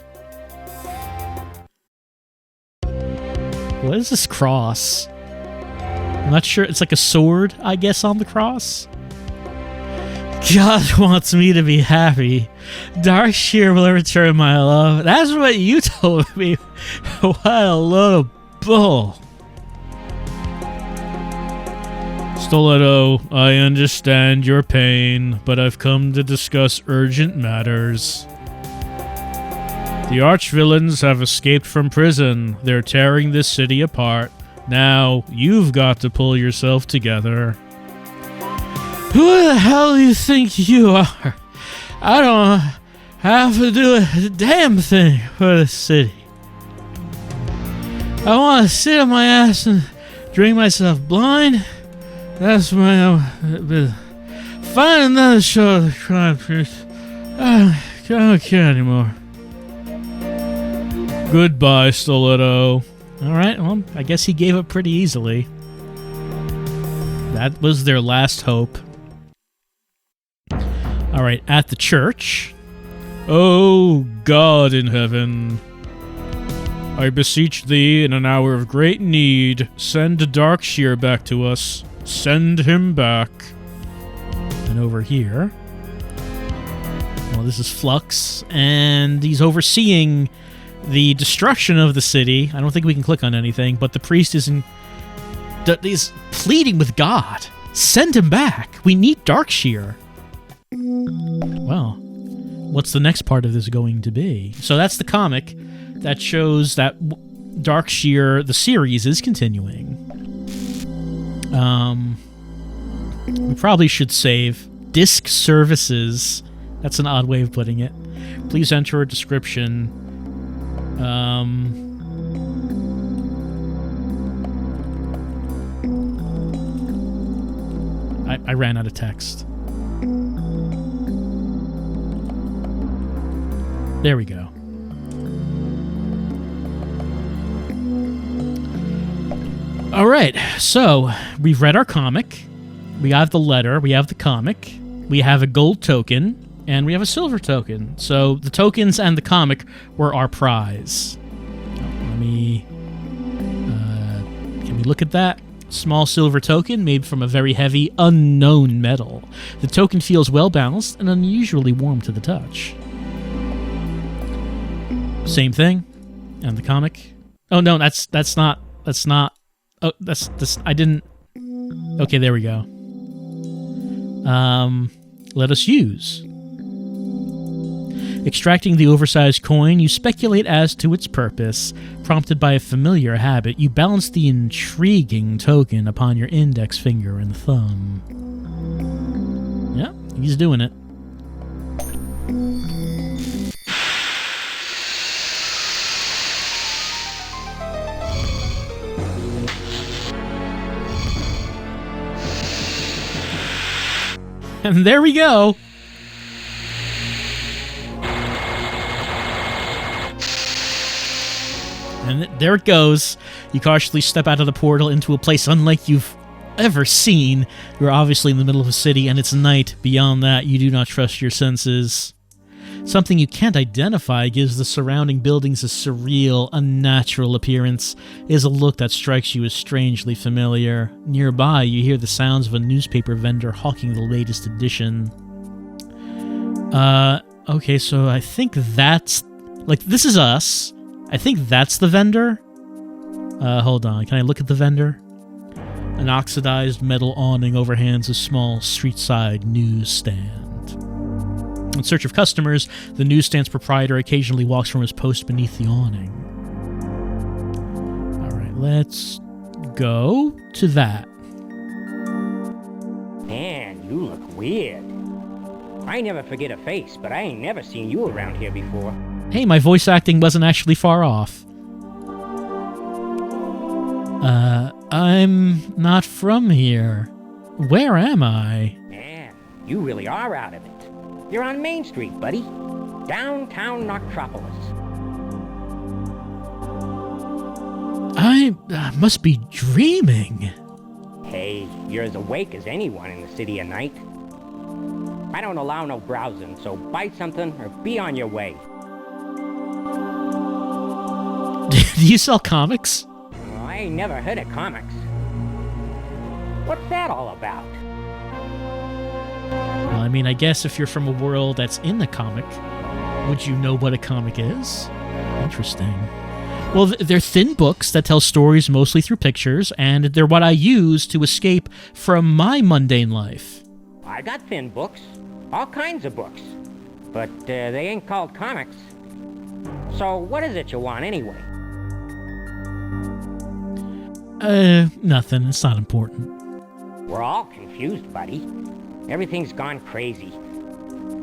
What is this cross? I'm not sure. It's like a sword, I guess, on the cross. God wants me to be happy. Darkshire will return my love. That's what you told me. What a load of bull. Stiletto, I understand your pain, but I've come to discuss urgent matters. The archvillains have escaped from prison. They're tearing this city apart. Now, you've got to pull yourself together. Who the hell do you think you are? I don't have to do a damn thing for the city. I want to sit on my ass and drink myself blind. That's my find another show of the crime priest. I don't care anymore. Goodbye, Stiletto. Alright, well, I guess he gave up pretty easily. That was their last hope. Alright, at the church. Oh, God in heaven. I beseech thee, in an hour of great need, send Darkshire back to us. Send him back. And over here... well, this is Flux, and he's overseeing the destruction of the city. I don't think we can click on anything, but the priest is pleading with God. Send him back. We need Darkshire. Well, what's the next part of this going to be? So that's the comic that shows that Darkshire, the series, is continuing. We probably should save. Disc services. That's an odd way of putting it. Please enter a description. I ran out of text. There we go. All right, so we've read our comic. We have the letter. We have the comic. We have a gold token. And we have a silver token. So the tokens and the comic were our prize. Let me... can we look at that? Small silver token made from a very heavy, unknown metal. The token feels well-balanced and unusually warm to the touch. Same thing. And the comic. Oh, no, that's not... Oh, that's... I didn't... Okay, there we go. Let us use... Extracting the oversized coin, you speculate as to its purpose. Prompted by a familiar habit, you balance the intriguing token upon your index finger and thumb. Yeah, he's doing it. And there we go. And there it goes. You cautiously step out of the portal into a place unlike you've ever seen. You're obviously in the middle of a city, and it's night. Beyond that, you do not trust your senses. Something you can't identify gives the surrounding buildings a surreal, unnatural appearance. It is a look that strikes you as strangely familiar. Nearby, you hear the sounds of a newspaper vendor hawking the latest edition. Okay, so I think that's... like, this is us. I think that's the vendor. Hold on. Can I look at the vendor? An oxidized metal awning overhangs a small street-side newsstand. In search of customers, the newsstand's proprietor occasionally walks from his post beneath the awning. Alright, let's go to that. Man, you look weird. I never forget a face, but I ain't never seen you around here before. Hey, my voice acting wasn't actually far off. I'm not from here. Where am I? Man, you really are out of it. You're on Main Street, buddy. Downtown Noctropolis. I must be dreaming. Hey, you're as awake as anyone in the city at night. I don't allow no browsing, so buy something or be on your way. Do you sell comics? Well, I ain't never heard of comics. What's that all about? Well, I mean, I guess if you're from a world that's in the comic, would you know what a comic is? Interesting. Well, they're thin books that tell stories mostly through pictures, and they're what I use to escape from my mundane life. I got thin books. All kinds of books. But they ain't called comics. So what is it you want anyway? Nothing. It's not important. We're all confused, buddy. Everything's gone crazy.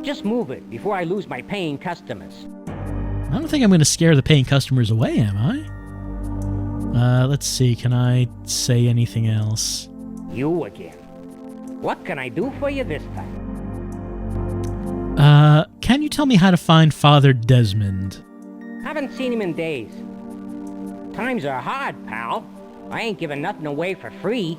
Just move it before I lose my paying customers. I don't think I'm going to scare the paying customers away, am I? Let's see. Can I say anything else? You again. What can I do for you this time? Can you tell me how to find Father Desmond? Haven't seen him in days. Times are hard, pal. I ain't giving nothing away for free.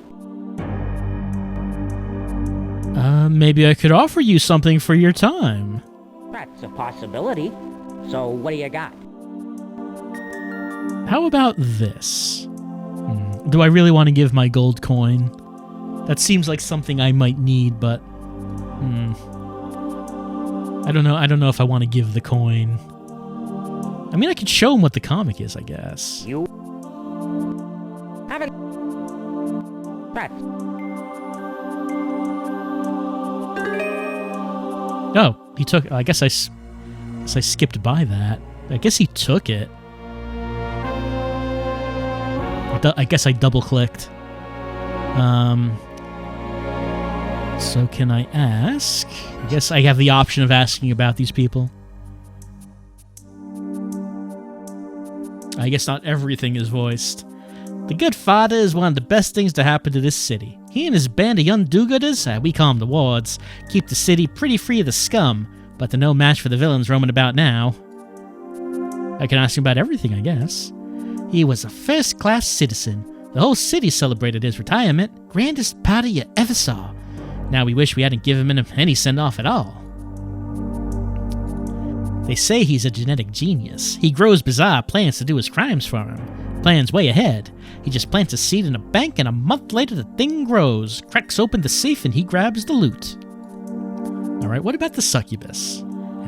Maybe I could offer you something for your time. That's a possibility. So what do you got? How about this? Do I really want to give my gold coin? That seems like something I might need, but... I don't know if I want to give the coin. I mean, I could show him what the comic is, I guess. You haven't... That's... Oh, he took... I guess I skipped by that. I guess he took it. I guess I double-clicked. So can I ask? I guess I have the option of asking about these people. I guess not everything is voiced. The good father is one of the best things to happen to this city. He and his band of young do-gooders, we call them the wards, keep the city pretty free of the scum, but they're no match for the villains roaming about now. I can ask him about everything, I guess. He was a first-class citizen. The whole city celebrated his retirement. Grandest party you ever saw. Now we wish we hadn't given him any send-off at all. They say he's a genetic genius. He grows bizarre plans to do his crimes for him. Plans way ahead. He just plants a seed in a bank and a month later the thing grows. Cracks open the safe and he grabs the loot. Alright, what about the Succubus?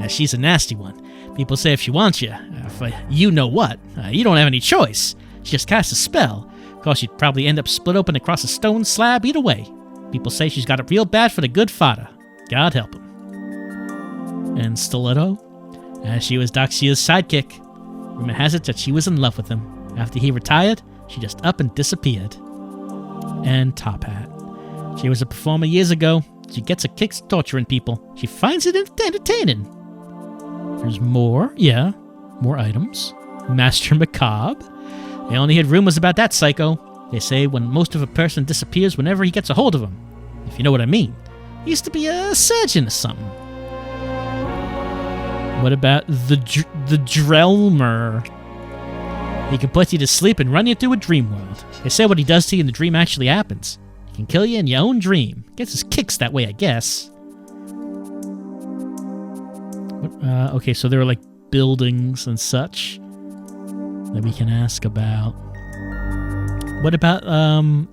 She's a nasty one. People say if she wants you, for you know what, you don't have any choice. She just casts a spell. Of course, you'd probably end up split open across a stone slab either way. People say she's got it real bad for the good father. God help him. And Stiletto? She was Doxia's sidekick. Rumor has it that she was in love with him. After he retired, she just up and disappeared. And Top Hat. She was a performer years ago. She gets a kick torturing people. She finds it entertaining. There's more. Yeah, more items. Master Mccobb. They only heard rumors about that psycho. They say when most of a person disappears whenever he gets a hold of them. If you know what I mean. He used to be a surgeon or something. What about the Drelmer? He can put you to sleep and run you through a dream world. They say what he does to you in the dream actually happens. He can kill you in your own dream. Gets his kicks that way, I guess. Okay, so there are like buildings and such that we can ask about. What about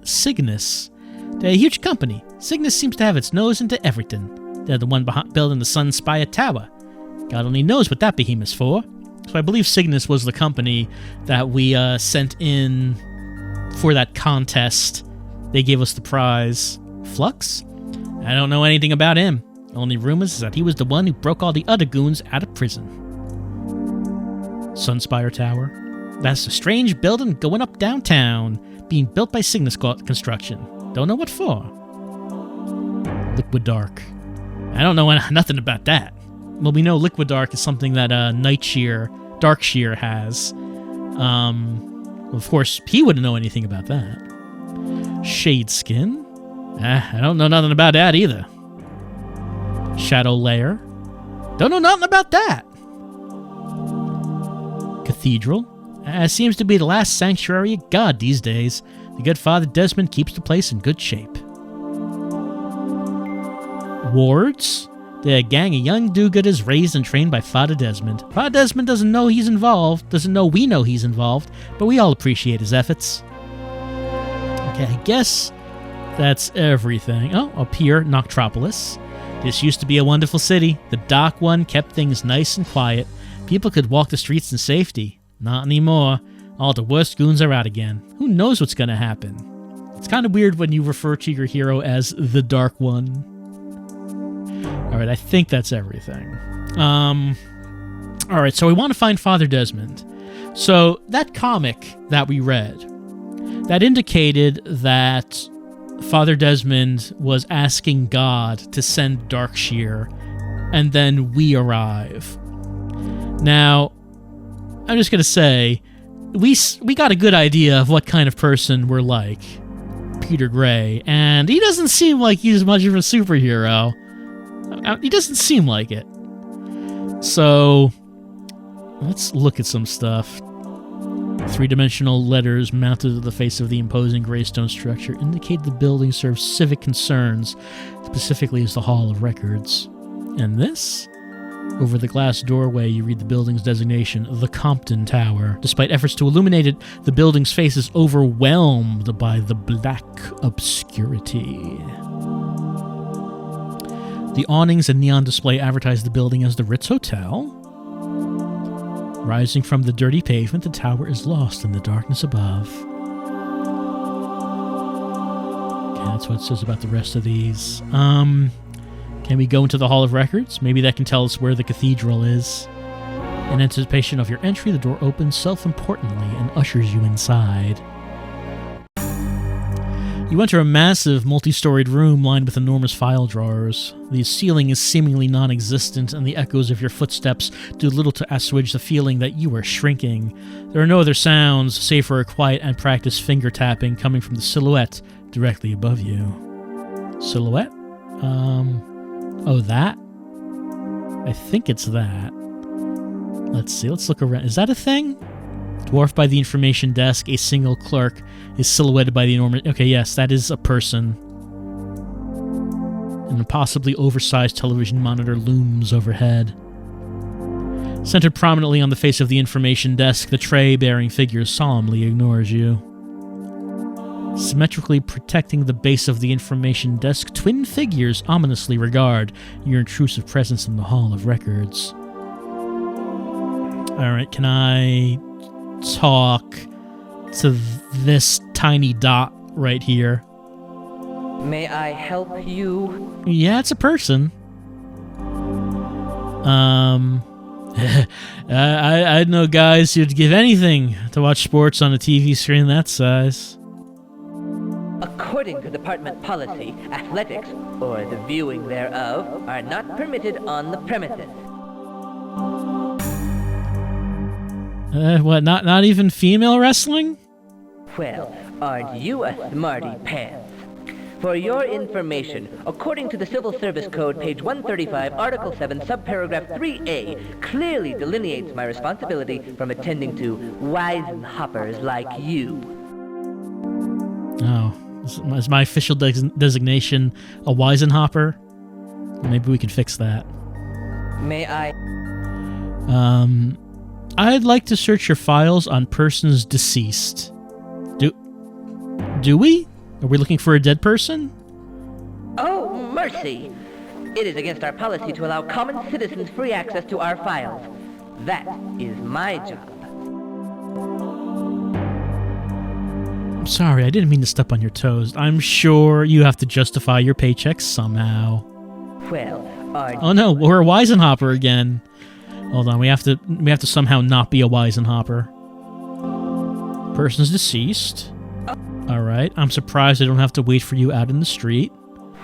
Cygnus? They're a huge company. Cygnus seems to have its nose into everything. They're the one building the Sun Spire Tower. God only knows what that behemoth's for. So I believe Cygnus was the company that we sent in for that contest. They gave us the prize. Flux? I don't know anything about him. Only rumors is that he was the one who broke all the other goons out of prison. Sunspire Tower. That's a strange building going up downtown, being built by Cygnus Construction. Don't know what for. Liquid Dark. I don't know nothing about that. Well, we know Liquid Dark is something that Darkshear has. Of course, he wouldn't know anything about that. Shade Skin? I don't know nothing about that either. Shadow Lair? Don't know nothing about that. Cathedral? Seems to be the last sanctuary of God these days. The good Father Desmond keeps the place in good shape. Wards? They're a gang of young do-gooders raised and trained by Father Desmond. Father Desmond doesn't know he's involved, doesn't know we know he's involved, but we all appreciate his efforts. Okay, I guess that's everything. Oh, up here, Noctropolis. This used to be a wonderful city. The Dark One kept things nice and quiet. People could walk the streets in safety. Not anymore. All the worst goons are out again. Who knows what's going to happen? It's kind of weird when you refer to your hero as the Dark One. Alright, I think that's everything. Alright, so we want to find Father Desmond. So, that comic that we read, that indicated that Father Desmond was asking God to send Darkshear, and then we arrive. Now, I'm just going to say, we got a good idea of what kind of person we're like. Peter Gray, and he doesn't seem like he's much of a superhero. He doesn't seem like it. So, let's look at some stuff. Three-dimensional letters mounted to the face of the imposing graystone structure indicate the building serves civic concerns, specifically as the Hall of Records. And this? Over the glass doorway, you read the building's designation, the Compton Tower. Despite efforts to illuminate it, the building's face is overwhelmed by the black obscurity. The awnings and neon display advertise the building as the Ritz Hotel. Rising from the dirty pavement, the tower is lost in the darkness above. Okay, that's what it says about the rest of these. Can we go into the Hall of Records? Maybe that can tell us where the cathedral is. In anticipation of your entry, the door opens self-importantly and ushers you inside. You enter a massive, multi-storied room lined with enormous file drawers. The ceiling is seemingly non-existent, and the echoes of your footsteps do little to assuage the feeling that you are shrinking. There are no other sounds, save for a quiet and practiced finger tapping coming from the silhouette directly above you. Silhouette? Oh, that? I think it's that. Let's see, let's look around. Is that a thing? Dwarfed by the information desk, a single clerk is silhouetted by the enormous... Okay, yes, that is a person. And a possibly oversized television monitor looms overhead. Centered prominently on the face of the information desk, the tray bearing figures solemnly ignores you. Symmetrically protecting the base of the information desk, twin figures ominously regard your intrusive presence in the Hall of Records. Alright, can I talk to this tiny dot right here? May I help you? Yeah, it's a person. I know guys who'd give anything to watch sports on a TV screen that size. According to department policy, athletics, or the viewing thereof, are not permitted on the premises. What, not even female wrestling? Well, aren't you a smarty pants? For your information, according to the Civil Service Code, page 135, Article 7, subparagraph 3A, clearly delineates my responsibility from attending to wisenhoppers like you. Oh. Is my official designation a Weisenhopper? Maybe we can fix that. May I? I'd like to search your files on persons deceased. Do we? Are we looking for a dead person? Oh, mercy! It is against our policy to allow common citizens free access to our files. That is my job. I'm sorry, I didn't mean to step on your toes. I'm sure you have to justify your paychecks somehow. Well, oh no, we're a Weisenhopper again. Hold on, we have to somehow not be a Weisenhopper. Person's deceased. Alright, I'm surprised I don't have to wait for you out in the street.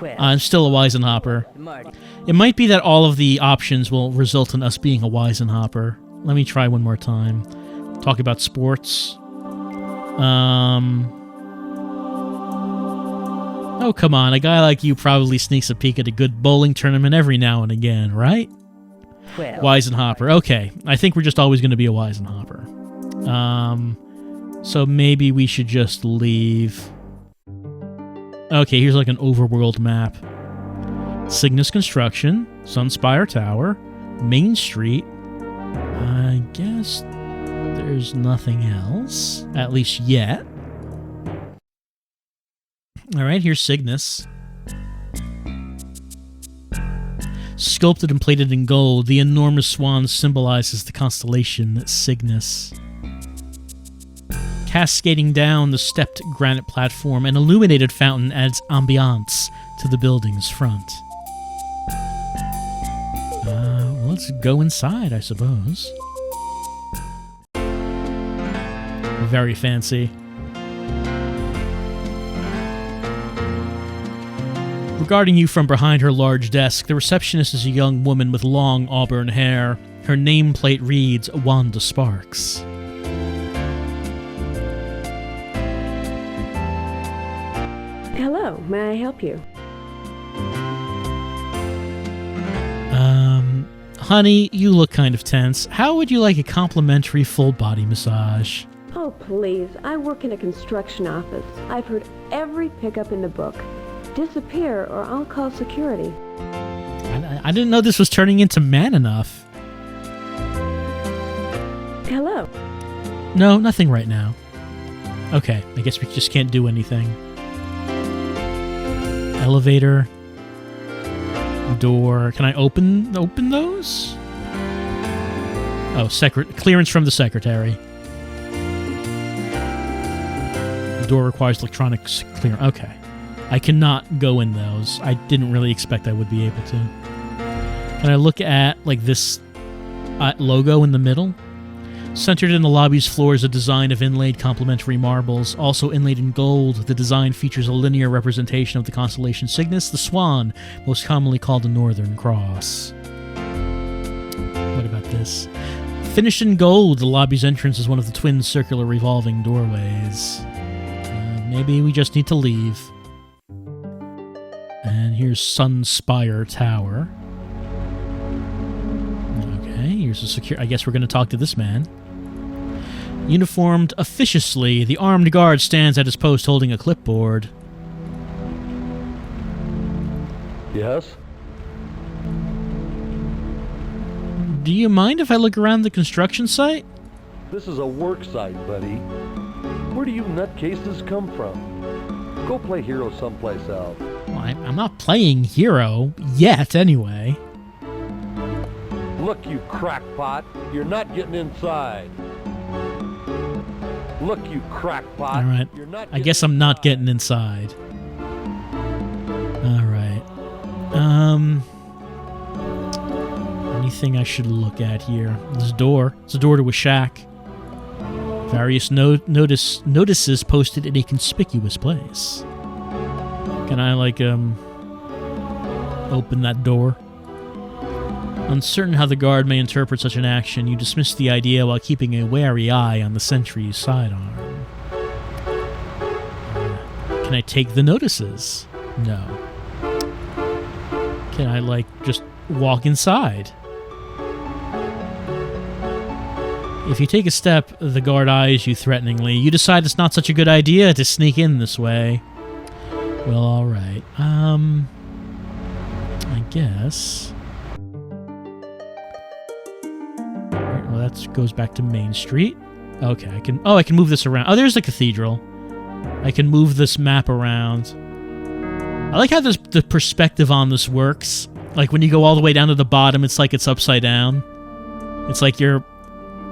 I'm still a Weisenhopper. Marty. It might be that all of the options will result in us being a Weisenhopper. Let me try one more time. Talk about sports. Oh, come on. A guy like you probably sneaks a peek at a good bowling tournament every now and again, right? 12. Weisenhopper. Okay. I think we're just always going to be a Weisenhopper. So maybe we should just leave. Okay, here's like an overworld map. Cygnus Construction, Spire Tower, Main Street. I guess there's nothing else, at least yet. Alright, here's Cygnus. Sculpted and plated in gold, the enormous swan symbolizes the constellation Cygnus. Cascading down the stepped granite platform, an illuminated fountain adds ambiance to the building's front. Let's go inside, I suppose. Very fancy. Regarding you from behind her large desk, the receptionist is a young woman with long auburn hair. Her nameplate reads Wanda Sparks. Hello, may I help you? Honey, you look kind of tense. How would you like a complimentary full body massage? Oh, please. I work in a construction office. I've heard every pickup in the book. Disappear or I'll call security. I didn't know this was turning into Man Enough. Hello. No, nothing right now. Okay, I guess we just can't do anything. Elevator. Door. Can I open those? Oh, clearance from the secretary. The door requires electronics clearance. Okay. I cannot go in those. I didn't really expect I would be able to. Can I look at, like, this logo in the middle? Centered in the lobby's floor is a design of inlaid complementary marbles. Also inlaid in gold, the design features a linear representation of the constellation Cygnus, the swan, most commonly called the Northern Cross. What about this? Finished in gold, the lobby's entrance is one of the twin circular revolving doorways. Maybe we just need to leave. And here's Spire Tower. Okay, here's a secure... I guess we're going to talk to this man. Uniformed officiously, the armed guard stands at his post holding a clipboard. Yes? Do you mind if I look around the construction site? This is a work site, buddy. Where do you nutcases come from? Go play hero someplace else. Well, I'm not playing hero yet, anyway. Look, you crackpot. You're not getting inside. Look, you crackpot. All right. I guess I'm not getting inside. All right. Anything I should look at here? This door. It's a door to a shack. Various notices posted in a conspicuous place. Can I, like, open that door? Uncertain how the guard may interpret such an action, you dismiss the idea while keeping a wary eye on the sentry's sidearm. Can I take the notices? No. Can I, like, just walk inside? If you take a step, the guard eyes you threateningly. You decide it's not such a good idea to sneak in this way. Well, alright. I guess... Well, that goes back to Main Street. Okay, I can move this around. Oh, there's the cathedral. I can move this map around. I like how the perspective on this works. Like, when you go all the way down to the bottom, it's like it's upside down. It's like you're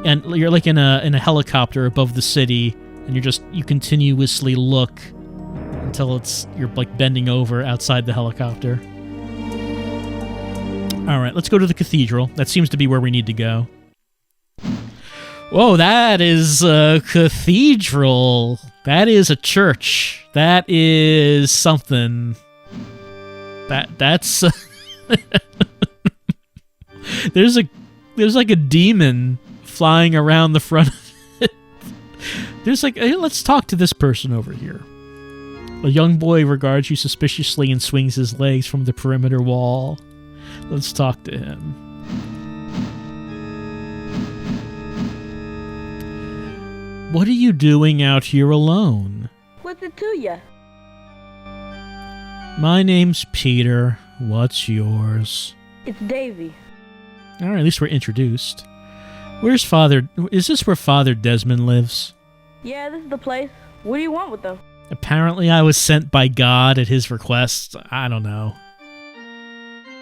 like in a helicopter above the city, and you continuously look until you're like bending over outside the helicopter. All right, let's go to the cathedral. That seems to be where we need to go. Whoa, that is a cathedral. That is a church. That is something. That's there's like a demon flying around the front of it. There's like, hey, let's talk to this person over here. A young boy regards you suspiciously and swings his legs from the perimeter wall. Let's talk to him. What are you doing out here alone? What's it to ya? My name's Peter. What's yours? It's Davy. Alright, at least we're introduced. Where's Father... Is this where Father Desmond lives? Yeah, this is the place. What do you want with them? Apparently I was sent by God at his request. I don't know.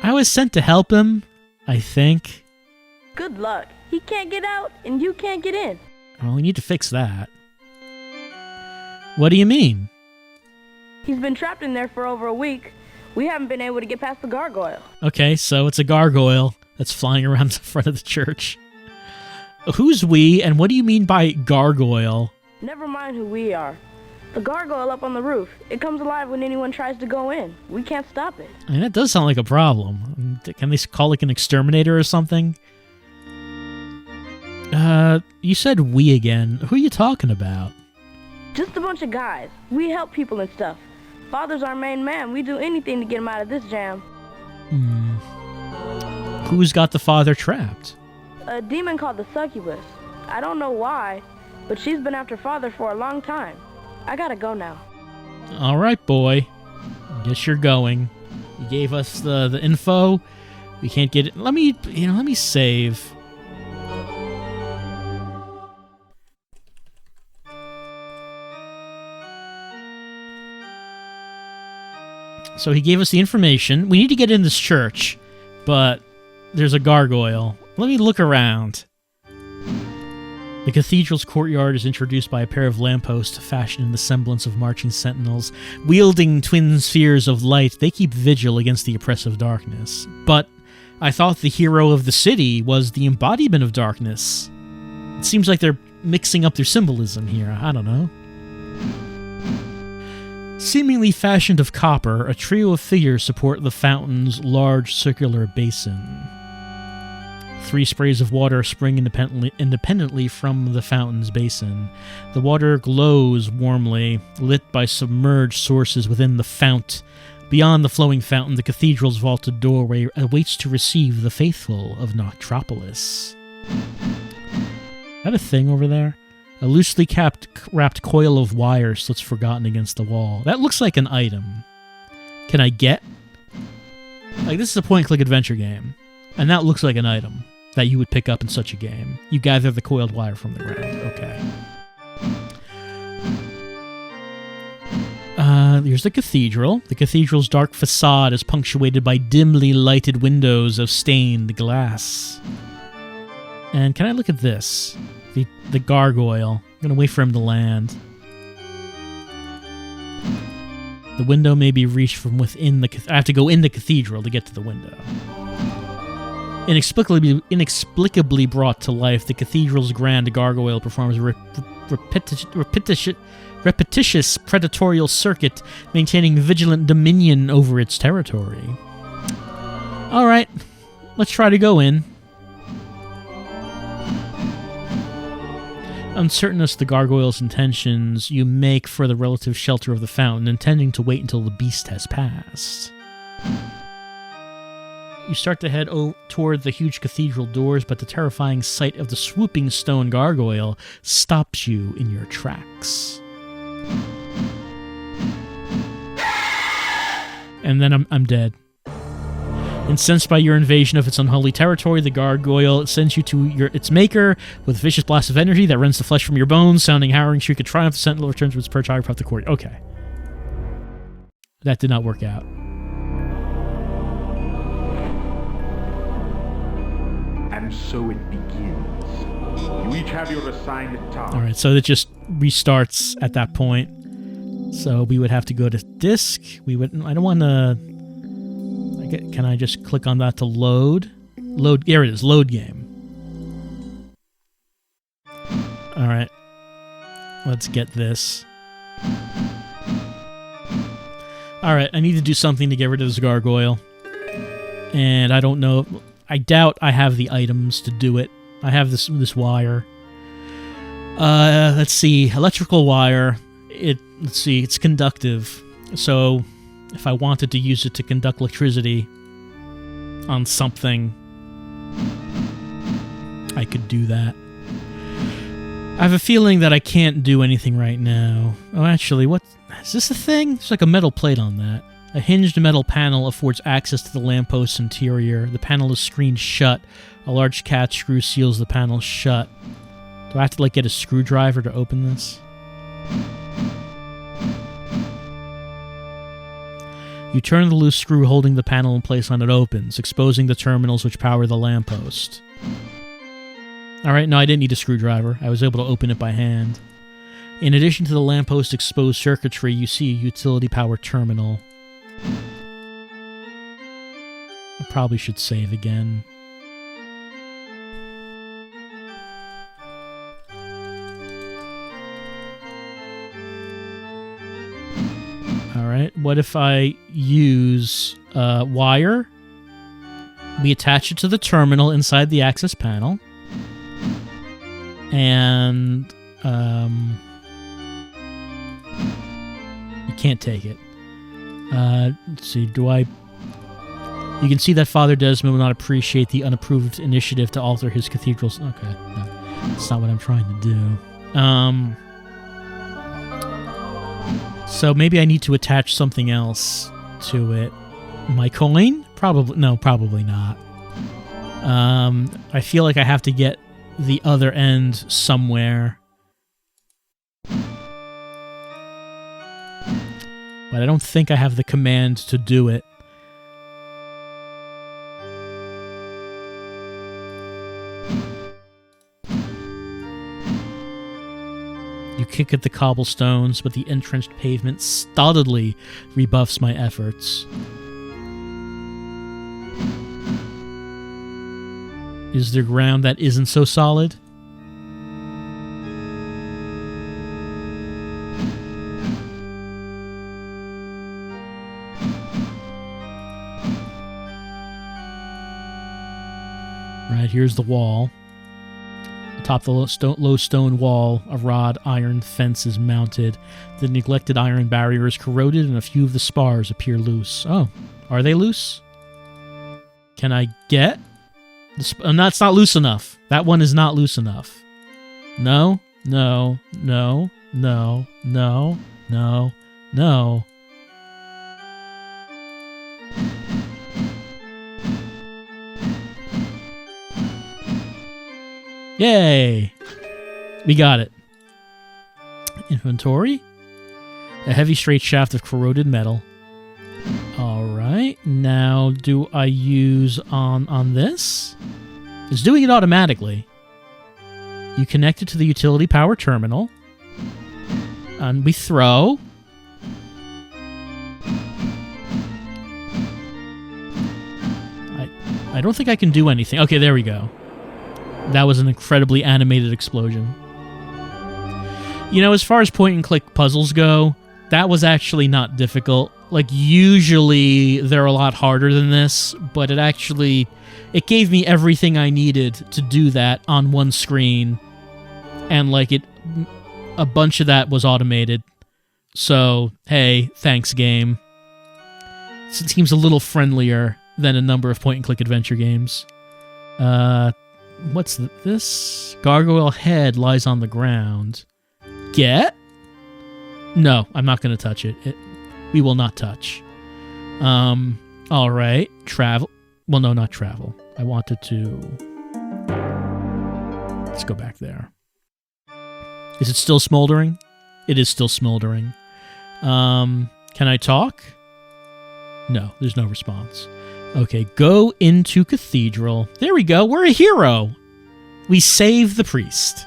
I was sent to help him, I think. Good luck. He can't get out, and you can't get in. Well, we need to fix that. What do you mean? He's been trapped in there for over a week. We haven't been able to get past the gargoyle. Okay, so it's a gargoyle that's flying around the front of the church. Who's we, and what do you mean by gargoyle? Never mind who we are. The gargoyle up on the roof. It comes alive when anyone tries to go in. We can't stop it. I mean, that does sound like a problem. Can they call like an exterminator or something? You said we again. Who are you talking about? Just a bunch of guys. We help people and stuff. Father's our main man. We do anything to get him out of this jam. Who's got the father trapped? A demon called the Succubus. I don't know why, but she's been after Father for a long time. I gotta go now. All right, boy. Guess you're going. You gave us the info. We can't get it. Let me save. So he gave us the information. We need to get in this church, but there's a gargoyle. Let me look around. The cathedral's courtyard is introduced by a pair of lampposts fashioned in the semblance of marching sentinels. Wielding twin spheres of light, they keep vigil against the oppressive darkness. But I thought the hero of the city was the embodiment of darkness. It seems like they're mixing up their symbolism here. I don't know. Seemingly fashioned of copper, a trio of figures support the fountain's large circular basin. 3 sprays of water spring independently from the fountain's basin. The water glows warmly, lit by submerged sources within the fount. Beyond the flowing fountain, the cathedral's vaulted doorway awaits to receive the faithful of Noctropolis. Is that a thing over there? A loosely wrapped coil of wire slits forgotten against the wall. That looks like an item. Can I get? Like, this is a point-and-click adventure game, and that looks like an item that you would pick up in such a game. You gather the coiled wire from the ground. Okay. Here's the cathedral. The cathedral's dark facade is punctuated by dimly lighted windows of stained glass. And can I look at this? The gargoyle. I'm going to wait for him to land. The window may be reached from within the... I have to go in the cathedral to get to the window. Inexplicably brought to life, the cathedral's grand gargoyle performs a repetitious predatorial circuit, maintaining vigilant dominion over its territory. Alright, let's try to go in. Uncertain as to the gargoyle's intentions, you make for the relative shelter of the fountain, intending to wait until the beast has passed. You start to head toward the huge cathedral doors, but the terrifying sight of the swooping stone gargoyle stops you in your tracks. And then I'm dead. Incensed by your invasion of its unholy territory, the gargoyle sends you to its maker with a vicious blast of energy that rends the flesh from your bones, sounding harrowing shriek of triumph. The sentinel returns to its perch higher above the court. Okay. That did not work out. And so it begins. You each have your assigned task. Alright, so it just restarts at that point. So we would have to go to disk. I don't want to... Can I just click on that to load? There it is, load game. Alright. Let's get this. Alright, I need to do something to get rid of this gargoyle. And I don't know... I doubt I have the items to do it. I have this wire. Let's see. Electrical wire. Let's see. It's conductive. So, if I wanted to use it to conduct electricity on something, I could do that. I have a feeling that I can't do anything right now. Oh, actually, what... Is this a thing? There's like a metal plate on that. A hinged metal panel affords access to the lampost's interior. The panel is screened shut. A large cat screw seals the panel shut. Do I have to, like, get a screwdriver to open this? You turn the loose screw holding the panel in place and it opens, exposing the terminals which power the lamppost. Alright, no, I didn't need a screwdriver. I was able to open it by hand. In addition to the lamppost exposed circuitry, you see a utility power terminal. I probably should save again. Alright, what if I use wire? We attach it to the terminal inside the access panel. And you can't take it. Let's see, you can see that Father Desmond will not appreciate the unapproved initiative to alter his cathedrals. Okay, no, that's not what I'm trying to do. So maybe I need to attach something else to it. My coin? Probably not. I feel like I have to get the other end somewhere. But I don't think I have the command to do it. You kick at the cobblestones, but the entrenched pavement stolidly rebuffs my efforts. Is there ground that isn't so solid? Right, here's the wall. Atop the low stone wall, a wrought iron fence is mounted. The neglected iron barrier is corroded and a few of the spars appear loose. Oh, are they loose? Can I get... that's not loose enough. That one is not loose enough. No, no, no, no, no, no, no. Yay! We got it. Inventory. A heavy straight shaft of corroded metal. Alright, now do I use on this? It's doing it automatically. You connect it to the utility power terminal. And we throw. I don't think I can do anything. Okay, there we go. That was an incredibly animated explosion. You know, as far as point-and-click puzzles go, that was actually not difficult. Like, usually they're a lot harder than this, but it gave me everything I needed to do that on one screen, and, like, a bunch of that was automated. So, hey, thanks, game. It seems a little friendlier than a number of point-and-click adventure games. What's this? Gargoyle head lies on the ground. Get? No, I'm not going to touch it. We will not touch. Alright. Travel. Well, no, not travel. I wanted to... Let's go back there. Is it still smoldering? It is still smoldering. Can I talk? No, there's no response. Okay, go into Cathedral. There we go, we're a hero! We save the priest.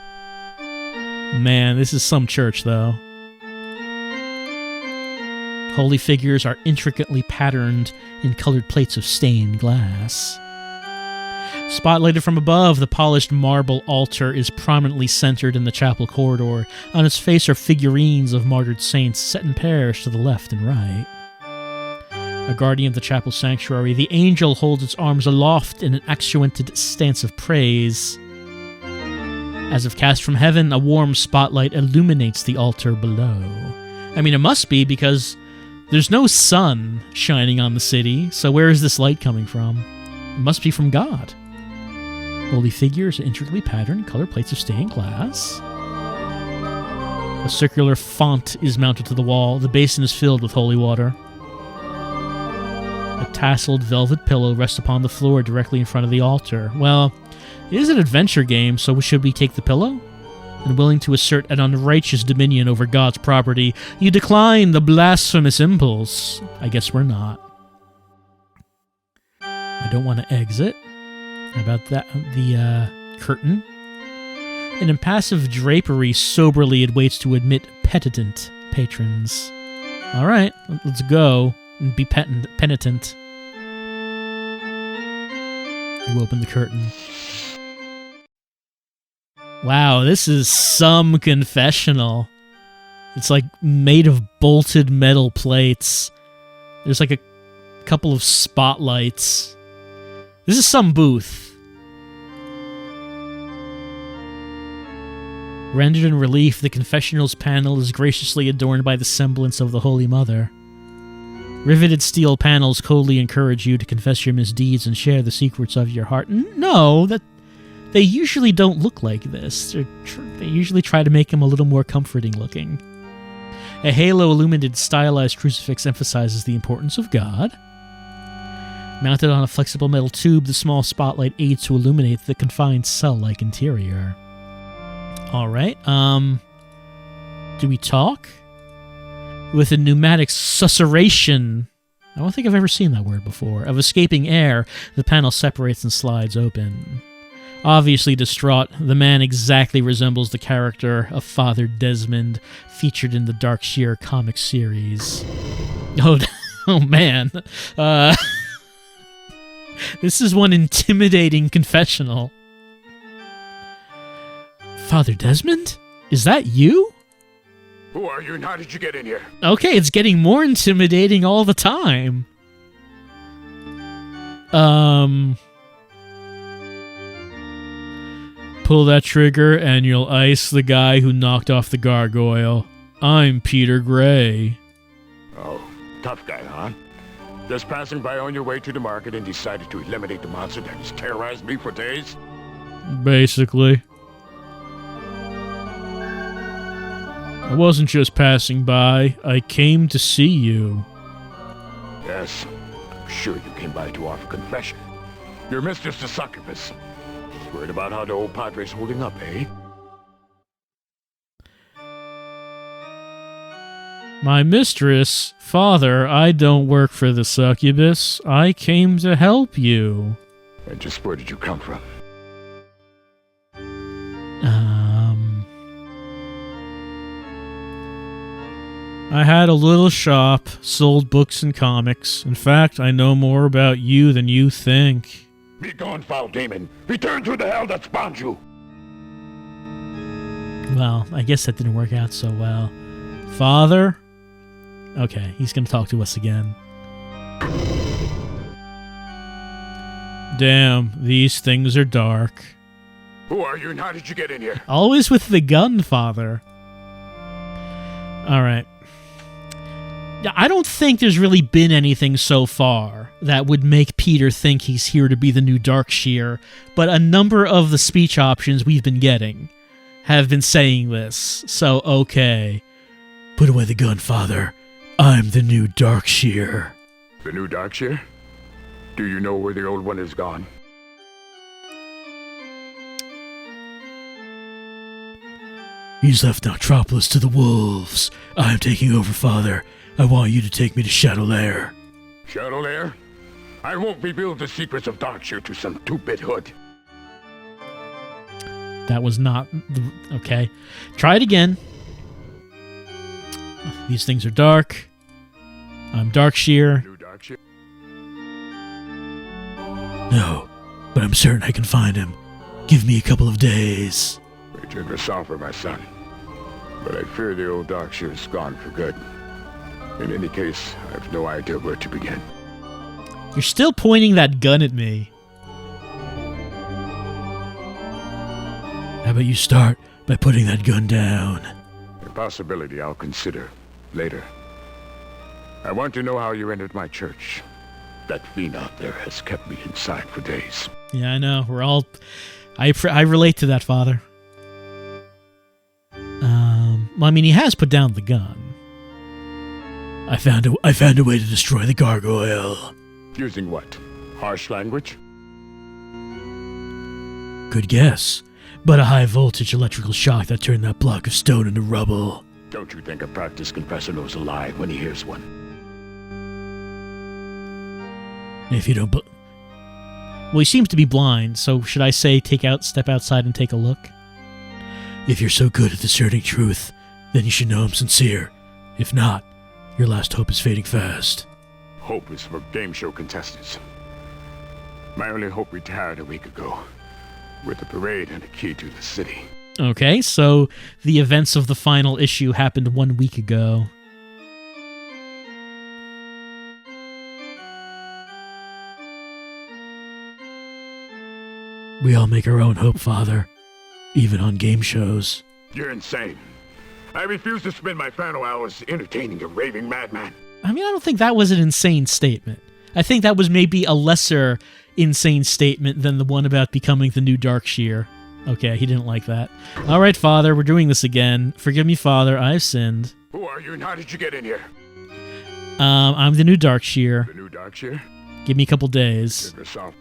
Man, this is some church, though. Holy figures are intricately patterned in colored plates of stained glass. Spotlighted from above, the polished marble altar is prominently centered in the chapel corridor. On its face are figurines of martyred saints set in pairs to the left and right. A guardian of the chapel sanctuary, the angel holds its arms aloft in an accentuated stance of praise. As if cast from heaven, a warm spotlight illuminates the altar below. I mean, it must be because there's no sun shining on the city, so where is this light coming from? It must be from God. Holy figures, intricately patterned colored plates of stained glass. A circular font is mounted to the wall. The basin is filled with holy water. A tasseled velvet pillow rests upon the floor directly in front of the altar. Well, it is an adventure game, so should we take the pillow? And willing to assert an unrighteous dominion over God's property, you decline the blasphemous impulse. I guess we're not. I don't want to exit. How about that? The curtain. An impassive drapery soberly it waits to admit penitent patrons. All right, let's go and be penitent. You open the curtain. Wow, this is some confessional. It's like made of bolted metal plates. There's like a couple of spotlights. This is some booth. Rendered in relief, the Confessionals Panel is graciously adorned by the semblance of the Holy Mother. Riveted steel panels coldly encourage you to confess your misdeeds and share the secrets of your heart. No, that they usually don't look like this. They usually try to make them a little more comforting looking. A halo-illuminated stylized crucifix emphasizes the importance of God. Mounted on a flexible metal tube, the small spotlight aids to illuminate the confined cell-like interior. Alright, do we talk? With a pneumatic susurration, I don't think I've ever seen that word before, of escaping air, the panel separates and slides open. Obviously distraught, the man exactly resembles the character of Father Desmond, featured in the Darkshire comic series. Oh man. This is one intimidating confessional. Father Desmond? Is that you? Who are you and how did you get in here? Okay, it's getting more intimidating all the time. Pull that trigger and you'll ice the guy who knocked off the gargoyle. I'm Peter Gray. Oh, tough guy, huh? Just passing by on your way to the market and decided to eliminate the monster that has terrorized me for days? Basically. I wasn't just passing by. I came to see you. Yes, I'm sure you came by to offer confession. Your mistress, the Succubus. Worried about how the old Padre's holding up, eh? My mistress, Father, I don't work for the Succubus. I came to help you. And just where did you come from? I had a little shop, sold books and comics. In fact, I know more about you than you think. Be gone, foul demon! Return to the hell that spawned you! Well, I guess that didn't work out so well. Father? Okay, he's gonna talk to us again. Damn, these things are dark. Who are you and how did you get in here? Always with the gun, Father. Alright. I don't think there's really been anything so far that would make Peter think he's here to be the new Darkshire, but a number of the speech options we've been getting have been saying this, so okay. Put away the gun, Father. I'm the new Darkshire. The new Darkshire? Do you know where the old one is gone? He's left Noctropolis to the wolves. I'm taking over, Father. I want you to take me to Shadow Lair. Shadow Lair? I won't reveal the secrets of Darkshire to some two-bit hood. That was not... Okay. Try it again. These things are dark. I'm Darkshire. New Darkshire? No, but I'm certain I can find him. Give me a couple of days. Richard Grassalfer, my son. But I fear the old Darkshire is gone for good. In any case, I have no idea where to begin. You're still pointing that gun at me. How about you start by putting that gun down? A possibility I'll consider later. I want to know how you entered my church. That fiend out there has kept me inside for days. Yeah, I know. We're all... I relate to that, Father. Well, I mean, he has put down the gun. I found a way to destroy the gargoyle. Using what? Harsh language? Good guess. But a high-voltage electrical shock that turned that block of stone into rubble. Don't you think a practiced confessor knows a lie when he hears one? If you don't... Well, he seems to be blind, so should I say step outside and take a look? If you're so good at discerning truth, then you should know I'm sincere. If not, your last hope is fading fast. Hope is for game show contestants. My only hope retired a week ago, with a parade and a key to the city. Okay, so the events of the final issue happened 1 week ago. We all make our own hope, Father. Even on game shows. You're insane. I refuse to spend my final hours entertaining a raving madman. I mean, I don't think that was an insane statement. I think that was maybe a lesser insane statement than the one about becoming the new Darkshear. Okay, he didn't like that. All right, Father, we're doing this again. Forgive me, Father, I've sinned. Who are you and how did you get in here? I'm the new Darkshear. The new Darkshear? Give me a couple days. Give yourself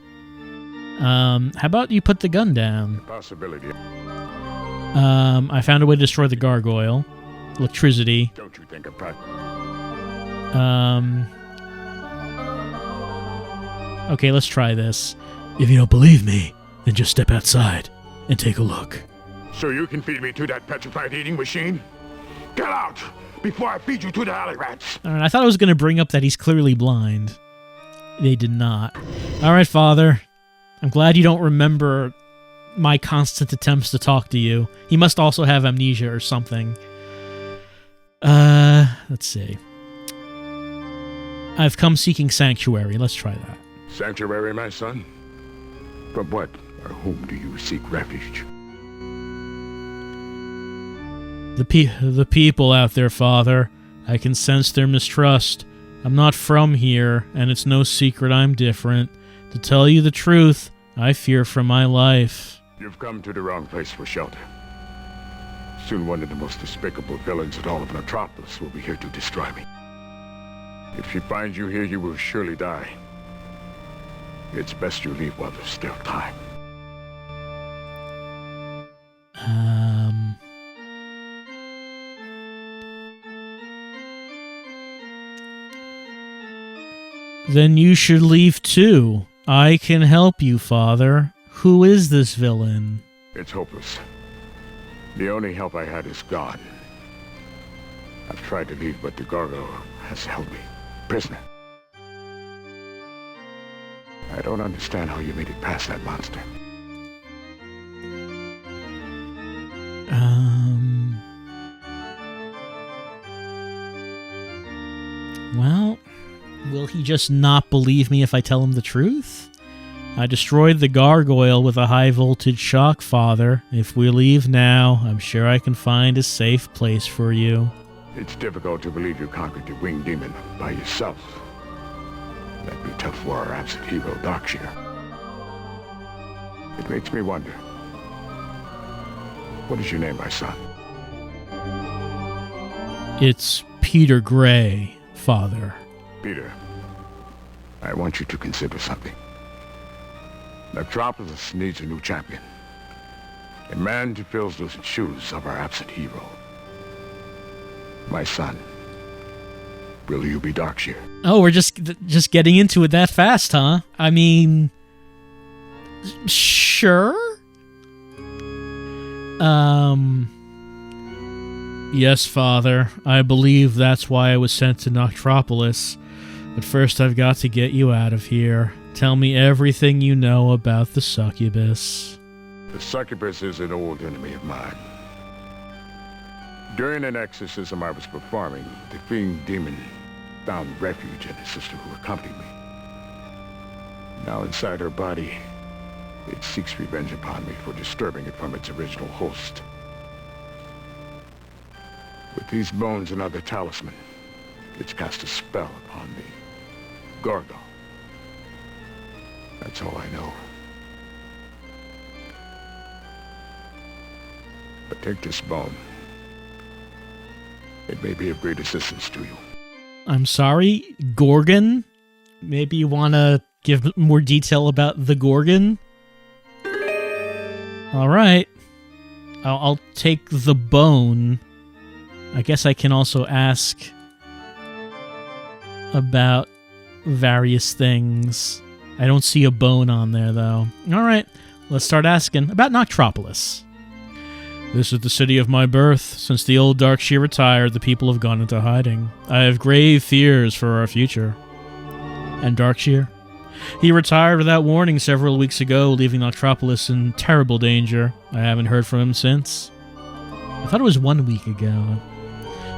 How about you put the gun down? possibility. I found a way to destroy the gargoyle. Electricity. Don't you think a practice? Okay, let's try this. If you don't believe me, then just step outside and take a look. So you can feed me to that petrified eating machine? Get out before I feed you to the alley rats. All right, I thought I was going to bring up that he's clearly blind. They did not. All right, Father. I'm glad you don't remember my constant attempts to talk to you. He must also have amnesia or something. Let's see. I've come seeking sanctuary. Let's try that. Sanctuary, my son? From what or whom do you seek refuge? The people out there, Father. I can sense their mistrust. I'm not from here, and it's no secret I'm different. To tell you the truth, I fear for my life. You've come to the wrong place for shelter. Soon one of the most despicable villains in all of Noctropolis will be here to destroy me. If she finds you here, you will surely die. It's best you leave while there's still time. Then you should leave too. I can help you, Father. Who is this villain? It's hopeless. The only help I had is gone. I've tried to leave, but the gargoyle has held me prisoner. I don't understand how you made it past that monster. Well, will he just not believe me if I tell him the truth? I destroyed the gargoyle with a high-voltage shock, Father. If we leave now, I'm sure I can find a safe place for you. It's difficult to believe you conquered the winged demon by yourself. That'd be tough for our absent hero, Darkshear. It makes me wonder. What is your name, my son? It's Peter Gray, Father. Peter, I want you to consider something. Noctropolis needs a new champion. A man to fill the shoes of our absent hero. My son, will you be Darkshear? Oh, we're just getting into it that fast, huh? I mean, sure. Yes, Father. I believe that's why I was sent to Noctropolis. But first I've got to get you out of here. Tell me everything you know about the Succubus. The Succubus is an old enemy of mine. During an exorcism I was performing, the fiend demon found refuge in a sister who accompanied me. Now inside her body, it seeks revenge upon me for disturbing it from its original host. With these bones and other talisman, it's cast a spell upon me. Gorgo. That's all I know. But take this bone. It may be of great assistance to you. I'm sorry, Gorgon? Maybe you want to give more detail about the Gorgon? All right. I'll take the bone. I guess I can also ask about various things. I don't see a bone on there, though. All right. Let's start asking about Noctropolis. This is the city of my birth. Since the old Darkshire retired, the people have gone into hiding. I have grave fears for our future. And Darkshire? He retired without warning several weeks ago, leaving Noctropolis in terrible danger. I haven't heard from him since. I thought it was 1 week ago.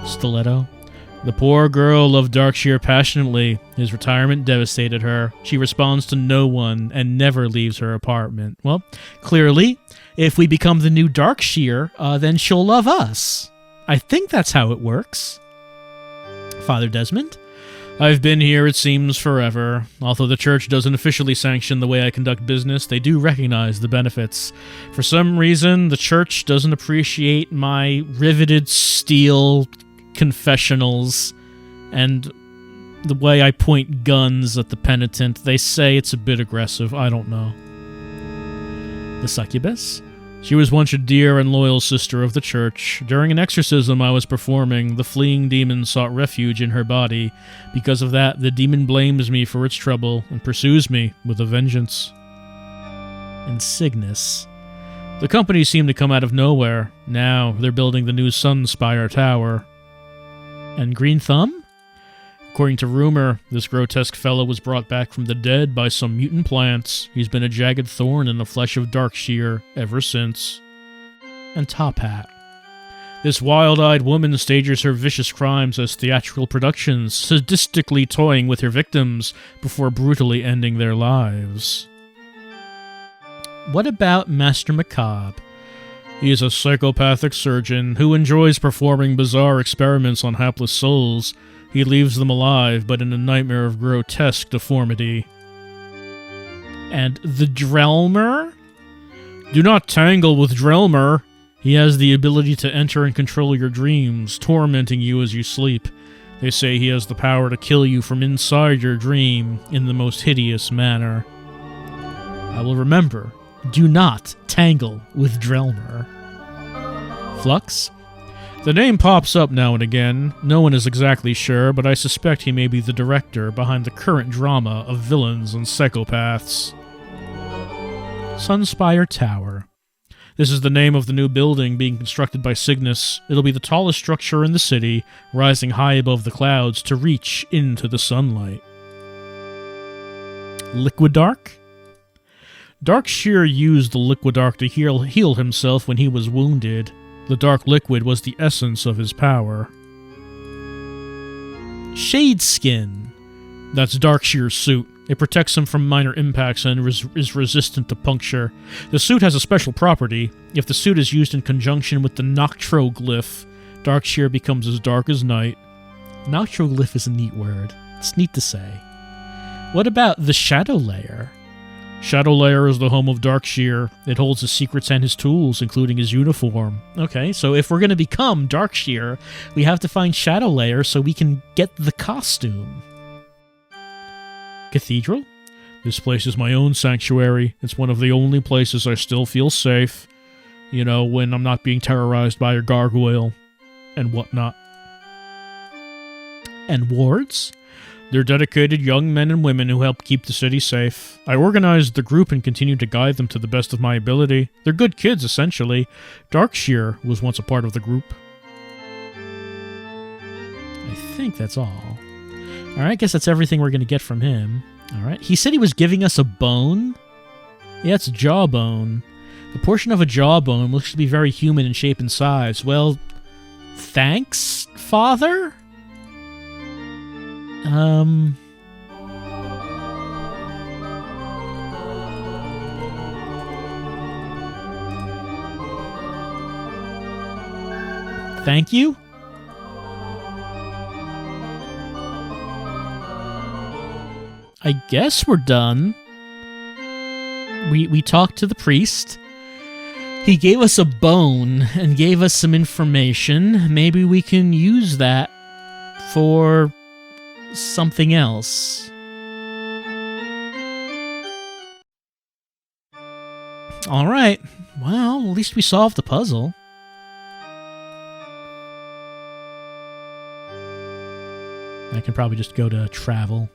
Stiletto. The poor girl loved Darkshire passionately. His retirement devastated her. She responds to no one and never leaves her apartment. Well, clearly, if we become the new Darkshire, then she'll love us. I think that's how it works. Father Desmond? I've been here, it seems, forever. Although the church doesn't officially sanction the way I conduct business, they do recognize the benefits. For some reason, the church doesn't appreciate my riveted steel confessionals and the way I point guns at the penitent. They say it's a bit aggressive. I don't know. The Succubus? She was once a dear and loyal sister of the church. During an exorcism I was performing, the fleeing demon sought refuge in her body. Because of that, the demon blames me for its trouble and pursues me with a vengeance. And Cygnus. The company seemed to come out of nowhere. Now they're building the new Spire Tower. And Green Thumb? According to rumor, this grotesque fellow was brought back from the dead by some mutant plants. He's been a jagged thorn in the flesh of Darkshire ever since. And Top Hat. This wild-eyed woman stages her vicious crimes as theatrical productions, sadistically toying with her victims before brutally ending their lives. What about Master Mccobb? He is a psychopathic surgeon who enjoys performing bizarre experiments on hapless souls. He leaves them alive, but in a nightmare of grotesque deformity. And the Drelmer? Do not tangle with Drelmer. He has the ability to enter and control your dreams, tormenting you as you sleep. They say he has the power to kill you from inside your dream in the most hideous manner. I will remember, do not tangle with Drelmer. Flux? The name pops up now and again. No one is exactly sure, but I suspect he may be the director behind the current drama of villains and psychopaths. Spire Tower. This is the name of the new building being constructed by Cygnus. It'll be the tallest structure in the city, rising high above the clouds to reach into the sunlight. Liquidark? Darkshire used the Liquidark to heal himself when he was wounded. The dark liquid was the essence of his power. Shadeskin. That's Darkshire's suit. It protects him from minor impacts and is resistant to puncture. The suit has a special property. If the suit is used in conjunction with the Noctroglyph, Darkshire becomes as dark as night. Noctroglyph is a neat word. It's neat to say. What about the Shadow Lair? Shadow Lair is the home of Darkshire. It holds his secrets and his tools, including his uniform. Okay, so if we're going to become Darkshire, we have to find Shadow Lair so we can get the costume. Cathedral? This place is my own sanctuary. It's one of the only places I still feel safe. You know, when I'm not being terrorized by a gargoyle and whatnot. And wards? They're dedicated young men and women who help keep the city safe. I organized the group and continue to guide them to the best of my ability. They're good kids, essentially. Darkshire was once a part of the group. I think that's all. Alright, I guess that's everything we're going to get from him. Alright, he said he was giving us a bone? Yeah, it's a jawbone. A portion of a jawbone looks to be very human in shape and size. Well, thanks, Father? Thank you. I guess we're done. We talked to the priest. He gave us a bone and gave us some information. Maybe we can use that for something else. All right. Well, at least we solved the puzzle. I can probably just go to travel.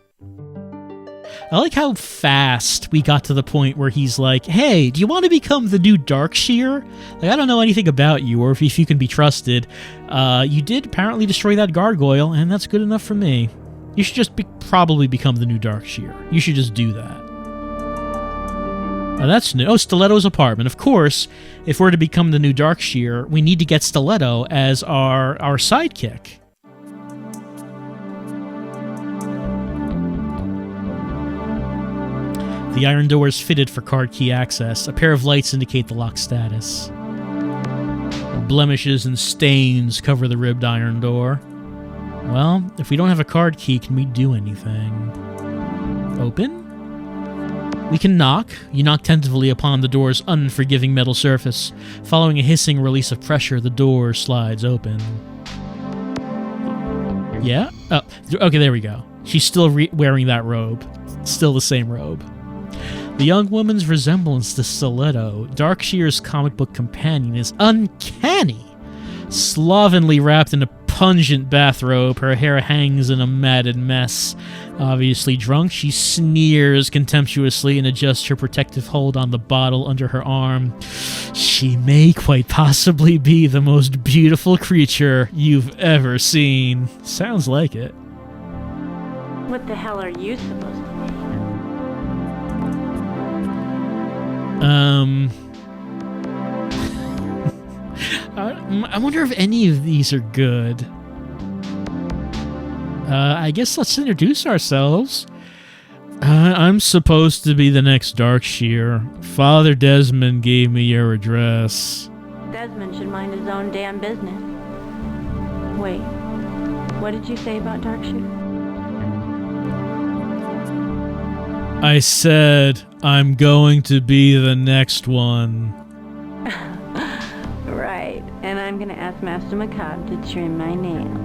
I like how fast we got to the point where he's like, hey, do you want to become the new Darkshear? Like, I don't know anything about you or if you can be trusted. You did apparently destroy that gargoyle, and that's good enough for me. You should just probably become the new Darkshear. You should just do that. That's new. Oh, Stiletto's apartment. Of course, if we're to become the new Darkshear, we need to get Stiletto as our sidekick. The iron door is fitted for card key access. A pair of lights indicate the lock status. Blemishes and stains cover the ribbed iron door. Well, if we don't have a card key, can we do anything? Open? We can knock. You knock tentatively upon the door's unforgiving metal surface. Following a hissing release of pressure, the door slides open. Yeah? Oh, okay, there we go. She's still wearing that robe. Still the same robe. The young woman's resemblance to Stiletto, Darkshear's comic book companion, is uncanny. Slovenly wrapped in a pungent bathrobe, her hair hangs in a matted mess. Obviously drunk, she sneers contemptuously and adjusts her protective hold on the bottle under her arm. She may quite possibly be the most beautiful creature you've ever seen. Sounds like it. What the hell are you supposed to be? I wonder if any of these are good. I guess let's introduce ourselves. I'm supposed to be the next Darkshear. Father Desmond gave me your address. Desmond should mind his own damn business. Wait, what did you say about Darkshear? I said I'm going to be the next one. Right, and I'm gonna ask Master Mccobb to trim my nails.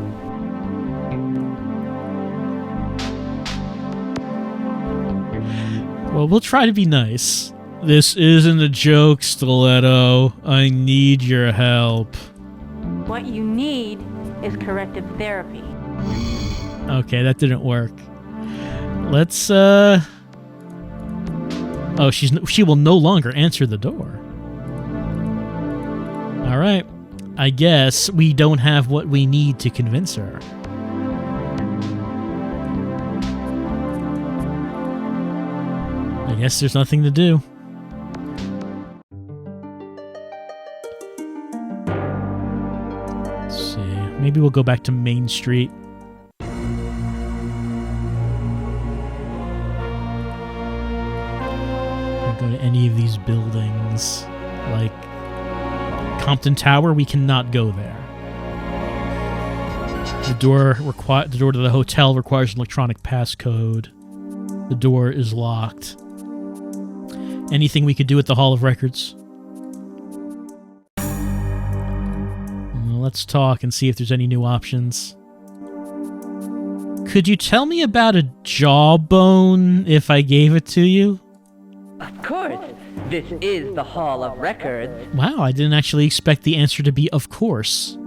Well, we'll try to be nice. This isn't a joke, Stiletto. I need your help. What you need is corrective therapy. Okay, that didn't work. Let's, Oh, she will no longer answer the door. All right. I guess we don't have what we need to convince her. I guess there's nothing to do. Let's see. Maybe we'll go back to Main Street. Go to any of these buildings. Like Compton Tower, we cannot go there. The door to the hotel requires an electronic passcode. The door is locked. Anything we could do at the Hall of Records? Let's talk and see if there's any new options. Could you tell me about a jawbone if I gave it to you? Of course. This is the Hall of Records. Wow, I didn't actually expect the answer to be of course.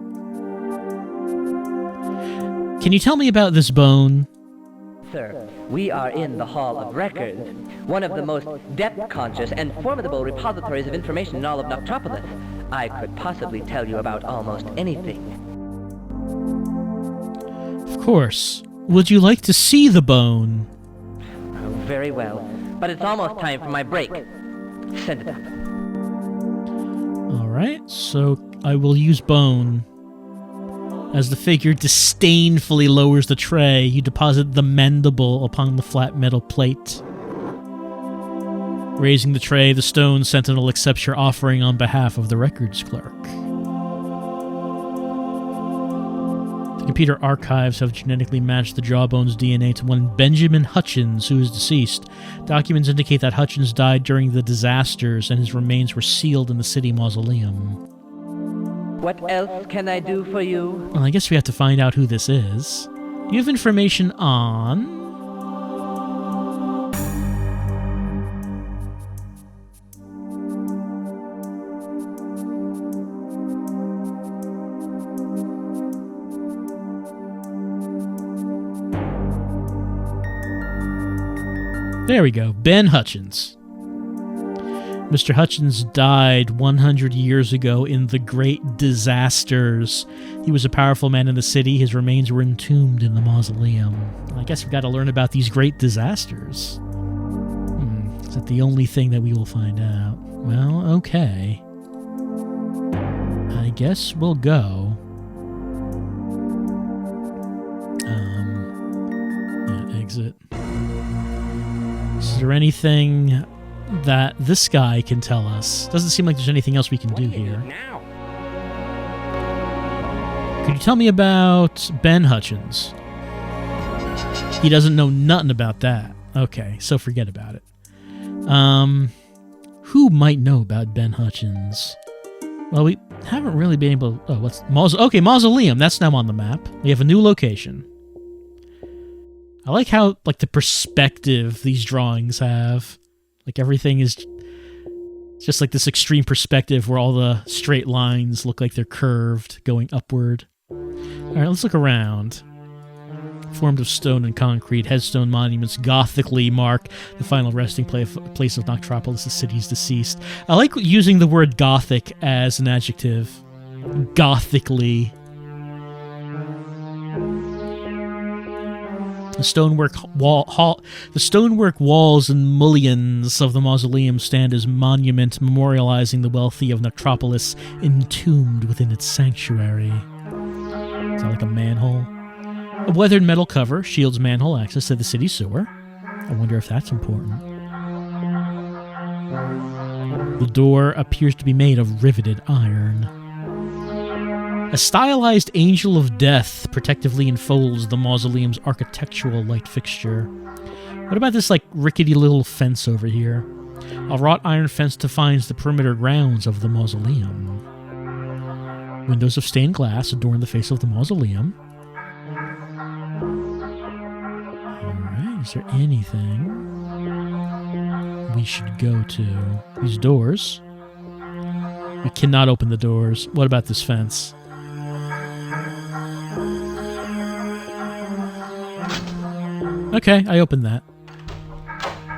Can you tell me about this bone? Sir, we are in the Hall of Records, one of the most depth-conscious and formidable repositories of information in all of Noctropolis. I could possibly tell you about almost anything. Of course. Would you like to see the bone? Oh, very well. But it's almost time for my break. Send it up. Alright, so I will use bone. As the figure disdainfully lowers the tray, you deposit the mandible upon the flat metal plate. Raising the tray, the stone sentinel accepts your offering on behalf of the records clerk. Computer archives have genetically matched the Jawbone's DNA to one Benjamin Hutchins, who is deceased. Documents indicate that Hutchins died during the disasters, and his remains were sealed in the city mausoleum. What else can I do for you? Well, I guess we have to find out who this is. Do you have information on... There we go. Ben Hutchins. Mr. Hutchins died 100 years ago in the Great Disasters. He was a powerful man in the city. His remains were entombed in the mausoleum. I guess we've got to learn about these great disasters. Is that the only thing that we will find out? Well, okay. I guess we'll go. Yeah, exit. Is there anything that this guy can tell us? Doesn't seem like there's anything else we can do here. Could you tell me about Ben Hutchins? He doesn't know nothing about that. Okay, so forget about it. Who might know about Ben Hutchins? Well, we haven't really been able... Oh, what's... Mausoleum. That's now on the map. We have a new location. I like how, like, the perspective these drawings have. Like, everything is just like this extreme perspective where all the straight lines look like they're curved, going upward. Alright, let's look around. Formed of stone and concrete, headstone monuments gothically mark the final resting place of Noctropolis, the city's deceased. I like using the word gothic as an adjective. Gothically. The stonework walls and mullions of the mausoleum stand as monument memorializing the wealthy of Noctropolis entombed within its sanctuary. Is that like a manhole? A weathered metal cover shields manhole access to the city sewer. I wonder if that's important. The door appears to be made of riveted iron. A stylized angel of death protectively enfolds the mausoleum's architectural light fixture. What about this, like, rickety little fence over here? A wrought iron fence defines the perimeter grounds of the mausoleum. Windows of stained glass adorn the face of the mausoleum. Alright, is there anything we should go to? These doors? We cannot open the doors. What about this fence? Okay, I opened that.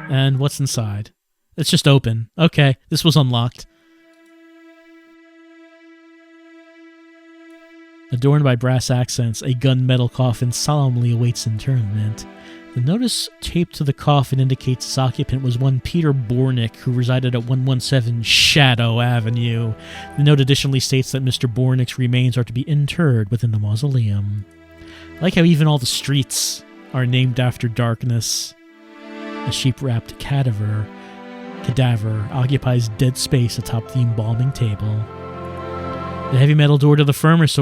And what's inside? It's just open. Okay, this was unlocked. Adorned by brass accents, a gunmetal coffin solemnly awaits interment. The notice taped to the coffin indicates its occupant was one Peter Bornick, who resided at 117 Shadow Avenue. The note additionally states that Mr. Bornick's remains are to be interred within the mausoleum. I like how even all the streets are named after darkness. A sheep-wrapped cadaver occupies dead space atop the embalming table. The heavy metal door to the furnace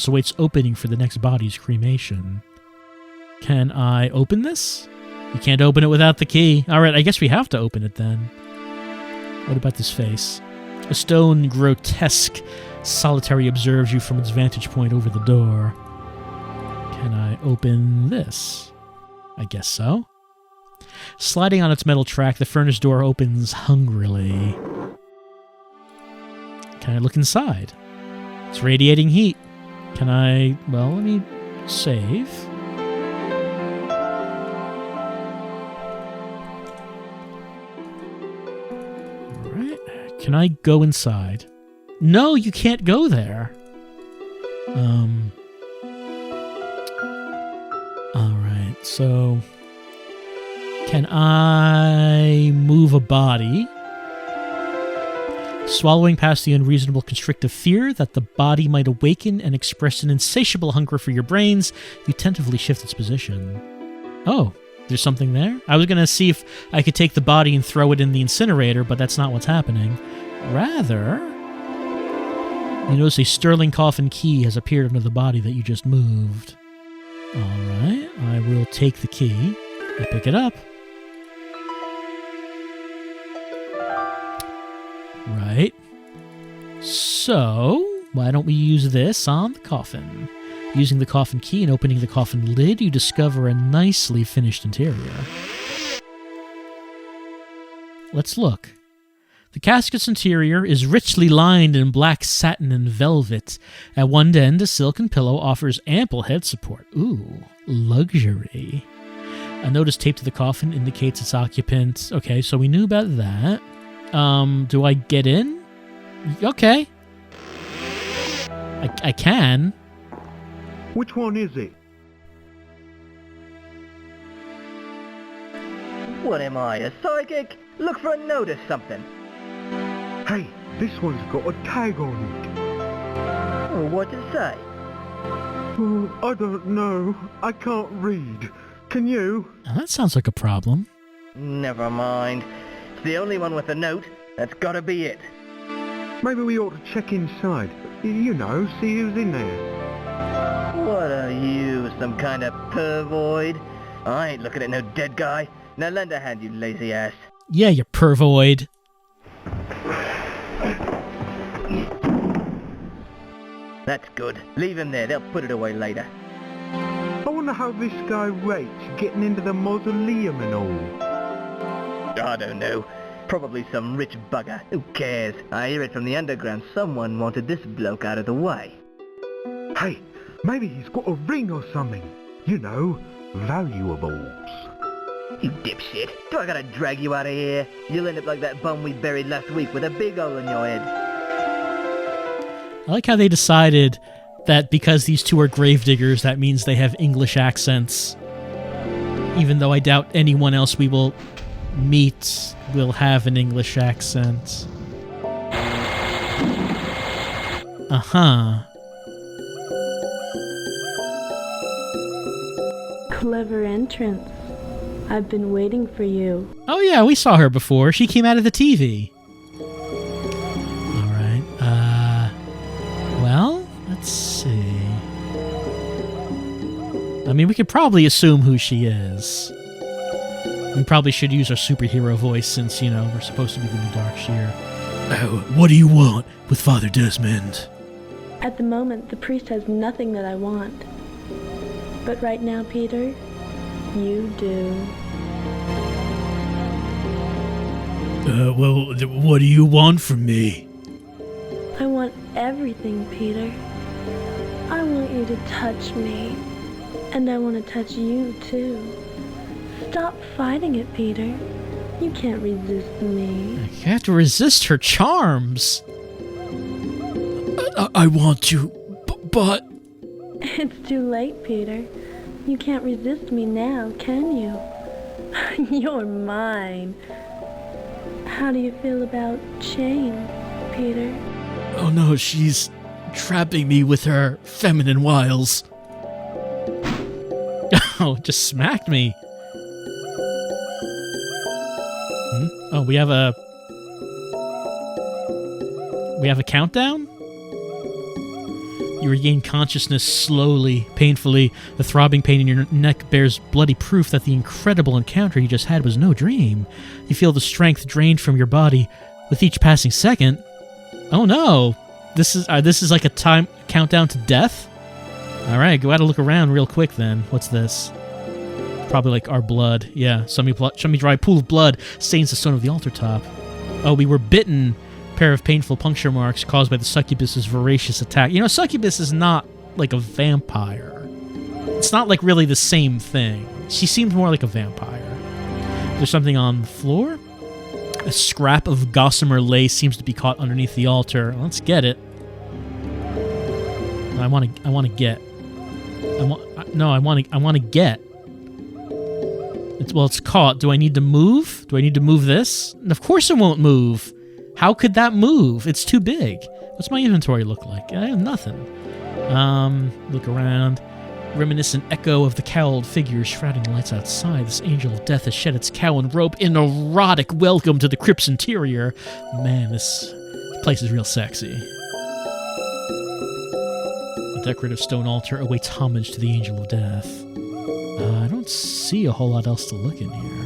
awaits opening for the next body's cremation. Can I open this? You can't open it without the key. Alright, I guess we have to open it then. What about this face? A stone grotesque solitary observes you from its vantage point over the door. Can I open this? I guess so. Sliding on its metal track, the furnace door opens hungrily. Can I look inside? It's radiating heat. Can I... well, let me save. Alright. Can I go inside? No, you can't go there. Alright, so... can I move a body? Swallowing past the unreasonable constrictive fear that the body might awaken and express an insatiable hunger for your brains, you tentatively shift its position. Oh, there's something there? I was going to see if I could take the body and throw it in the incinerator, but that's not what's happening. Rather... You notice a sterling coffin key has appeared under the body that you just moved. Alright, I will take the key and pick it up. Right. So, why don't we use this on the coffin? Using the coffin key and opening the coffin lid, you discover a nicely finished interior. Let's look. The casket's interior is richly lined in black satin and velvet. At one end, a silken pillow offers ample head support. Ooh, luxury. A notice taped to the coffin indicates its occupant. Okay, so we knew about that. Do I get in? Okay. I can. Which one is it? What am I, a psychic? Look for a note or something. Hey, this one's got a tag on it. What's it say? Oh, I don't know. I can't read. Can you? Oh, that sounds like a problem. Never mind. It's the only one with a note. That's gotta be it. Maybe we ought to check inside. You know, see who's in there. What are you, some kind of pervoid? I ain't looking at no dead guy. Now lend a hand, you lazy ass. Yeah, you pervoid. That's good. Leave him there. They'll put it away later. I wonder how this guy rates getting into the Mausoleum and all. I don't know. Probably some rich bugger. Who cares? I hear it from the underground. Someone wanted this bloke out of the way. Hey, maybe he's got a ring or something. You know, valuables. You dipshit. Do I gotta drag you out of here? You'll end up like that bum we buried last week with a big hole in your head. I like how they decided that because these two are gravediggers, that means they have English accents. Even though I doubt anyone else we will meet will have an English accent. Uh-huh. Clever entrance. I've been waiting for you. Oh yeah, we saw her before. She came out of the TV. Alright, well, let's see. I mean, we could probably assume who she is. We probably should use our superhero voice since, you know, we're supposed to be the new Darkseer. What do you want with Father Desmond? At the moment, the priest has nothing that I want. But right now, Peter, you do. Well, what do you want from me? I want everything, Peter. I want you to touch me. And I want to touch you, too. Stop fighting it, Peter. You can't resist me. You have to resist her charms. I want to, but... It's too late, Peter. You can't resist me now, can you? You're mine. How do you feel about chains, Peter? Oh no, she's trapping me with her feminine wiles. Oh, just smacked me. Oh, we have a countdown? You regain consciousness slowly, painfully. The throbbing pain in your neck bears bloody proof that the incredible encounter you just had was no dream. You feel the strength drained from your body with each passing second. Oh no! This is like a time countdown to death? Alright, go out and look around real quick then. What's this? Probably like our blood. Yeah, semi-dry pool of blood stains the stone of the altar top. Oh, we were bitten. Pair of painful puncture marks caused by the succubus's voracious attack. You know, succubus is not like a vampire. It's not like really the same thing. She seems more like a vampire. There's something on the floor. A scrap of gossamer lace seems to be caught underneath the altar. Let's get it. I want to get. I want to get. It's caught. Do I need to move? Do I need to move this? Of course it won't move. How could that move? It's too big. What's my inventory look like? I have nothing. Look around. Reminiscent echo of the cowled figure shrouding the lights outside. This angel of death has shed its cowl and robe in erotic welcome to the crypt's interior. Man, this place is real sexy. decorative stone altar awaits homage to the Angel of Death. I don't see a whole lot else to look in here.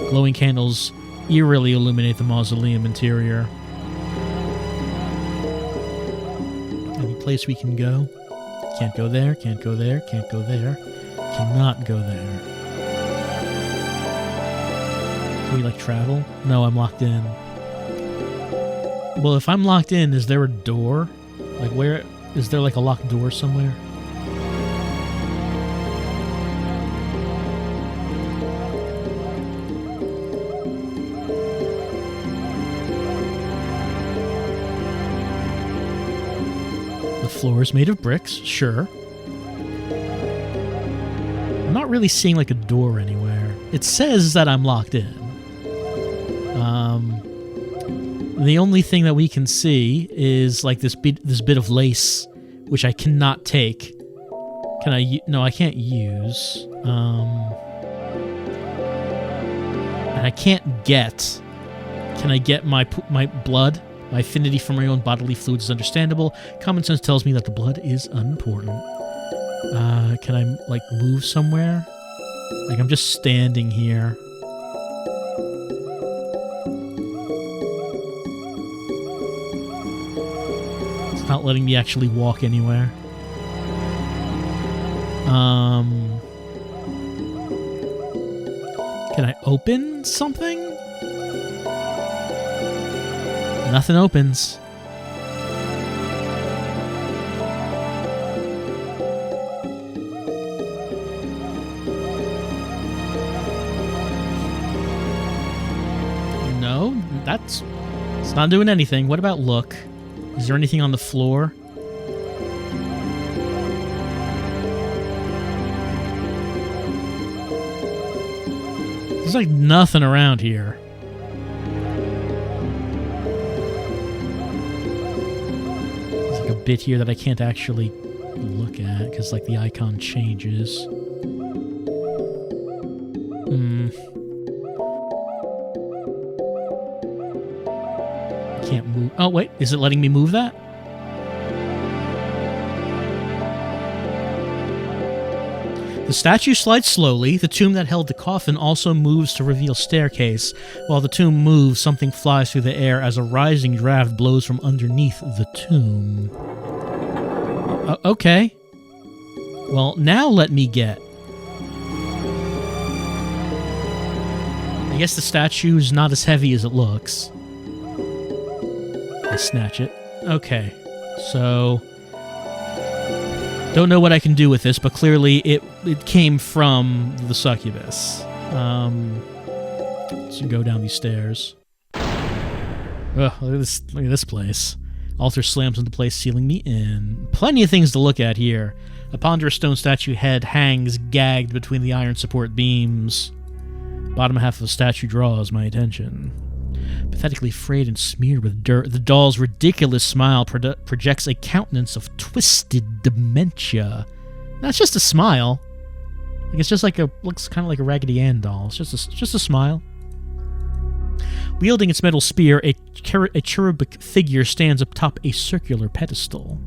Glowing candles eerily illuminate the mausoleum interior. Any place we can go? Can't go there, can't go there, can't go there. Cannot go there. Can we, like, travel? No, I'm locked in. Well, if I'm locked in, is there a door? Like, where... Is there, like, a locked door somewhere? The floor is made of bricks, sure. I'm not really seeing, like, a door anywhere. It says that I'm locked in. The only thing that we can see is, like, this bit of lace, which I cannot take. Can I... No, I can't use. And I can't get... Can I get my blood? My affinity for my own bodily fluids is understandable. Common sense tells me that the blood is unimportant. Can I, like, move somewhere? Like, I'm just standing here. It's not letting me actually walk anywhere. Can I open something? Nothing opens. No, it's not doing anything. What about look? Is there anything on the floor? There's like nothing around here. There's like a bit here that I can't actually look at because like the icon changes. I can't move. Oh wait, is it letting me move that? The statue slides slowly. The tomb that held the coffin also moves to reveal staircase. While the tomb moves, something flies through the air as a rising draft blows from underneath the tomb. Okay. Well, now let me get. I guess the statue is not as heavy as it looks. I snatch it. Okay. So... don't know what I can do with this, but clearly it came from the succubus. So go down these stairs. Ugh, look at this place. Altar slams into place, sealing me in. Plenty of things to look at here. A ponderous stone statue head hangs gagged between the iron support beams. Bottom half of the statue draws my attention. Pathetically frayed and smeared with dirt, the doll's ridiculous smile projects a countenance of twisted dementia. That's just a smile. Like it's just like looks kind of like a Raggedy Ann doll. It's just a smile. Wielding its metal spear, a cherubic figure stands atop a circular pedestal.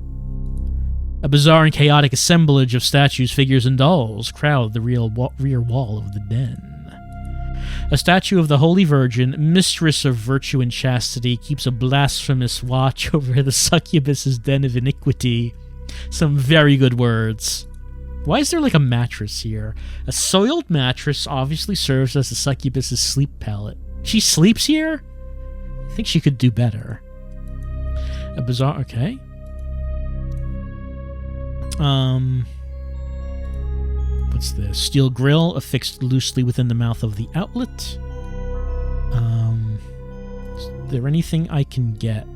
A bizarre and chaotic assemblage of statues, figures, and dolls crowd the rear wall of the den. A statue of the Holy Virgin, mistress of virtue and chastity, keeps a blasphemous watch over the succubus's den of iniquity. Some very good words. Why is there like a mattress here? A soiled mattress obviously serves as the succubus's sleep pallet. She sleeps here? I think she could do better. A bizarre... okay. What's this? Steel grill affixed loosely within the mouth of the outlet. Is there anything I can get?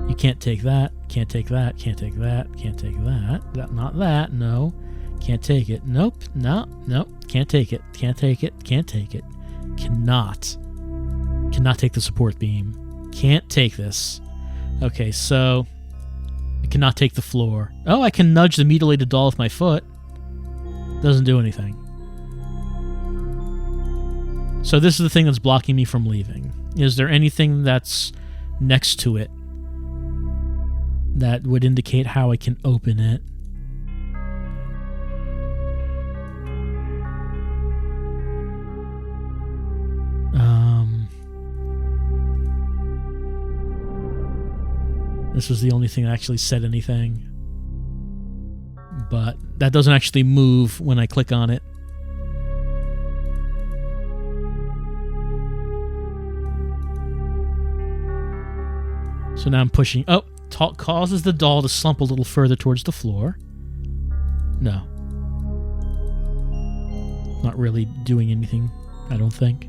You can't take that. Can't take that. Can't take that. Can't take that. Not that. No. Can't take it. Nope. No. Nope. Can't take it. Can't take it. Can't take it. Cannot take the support beam. Can't take this. Okay, so... I cannot take the floor. Oh, I can nudge the mutilated doll with my foot. Doesn't do anything. So this is the thing that's blocking me from leaving. Is there anything that's next to it that would indicate how I can open it? This was the only thing that actually said anything. But that doesn't actually move when I click on it. So now I'm pushing. Oh, causes the doll to slump a little further towards the floor. No. Not really doing anything, I don't think.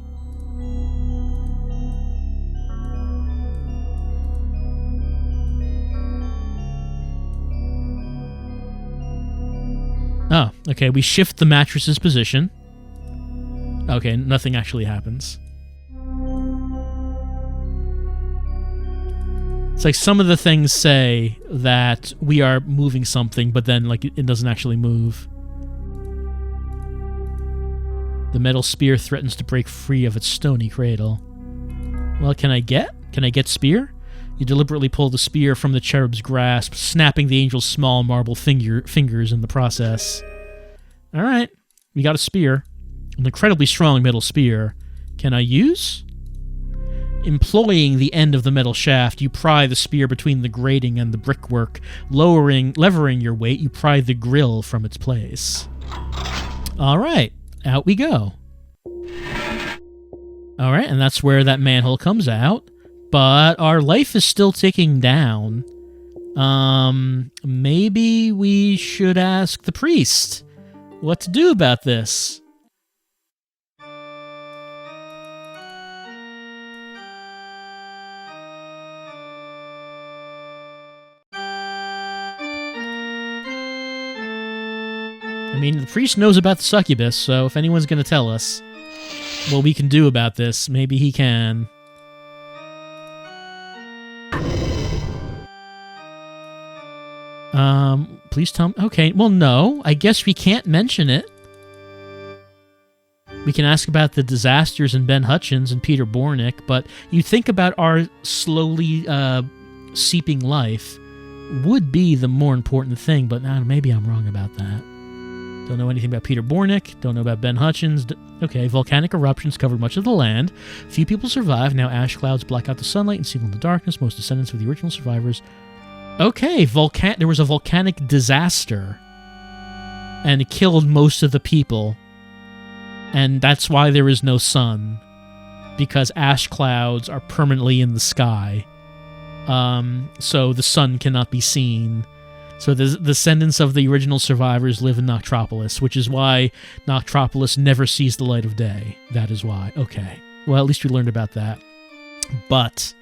Oh, okay, we shift the mattress's position. Okay, nothing actually happens. It's like some of the things say that we are moving something, but then like it doesn't actually move. The metal spear threatens to break free of its stony cradle. Well, can I get spear? You deliberately pull the spear from the cherub's grasp, snapping the angel's small marble fingers in the process. All right, we got a spear. An incredibly strong metal spear. Can I use? Employing the end of the metal shaft, you pry the spear between the grating and the brickwork. Levering your weight, you pry the grill from its place. All right, out we go. All right, and that's where that manhole comes out. But our life is still ticking down. Maybe we should ask the priest what to do about this. I mean, the priest knows about the succubus, so if anyone's going to tell us what we can do about this, maybe he can. Please tell me. Okay, well, no. I guess we can't mention it. We can ask about the disasters in Ben Hutchins and Peter Bornick, but you think about our slowly seeping life would be the more important thing, but maybe I'm wrong about that. Don't know anything about Peter Bornick. Don't know about Ben Hutchins. Okay, volcanic eruptions covered much of the land. Few people survived. Now ash clouds block out the sunlight and seal in the darkness. Most descendants of the original survivors. Okay, there was a volcanic disaster. And it killed most of the people. And that's why there is no sun. Because ash clouds are permanently in the sky. So the sun cannot be seen. So the descendants of the original survivors live in Noctropolis, which is why Noctropolis never sees the light of day. That is why. Okay. Well, at least we learned about that. But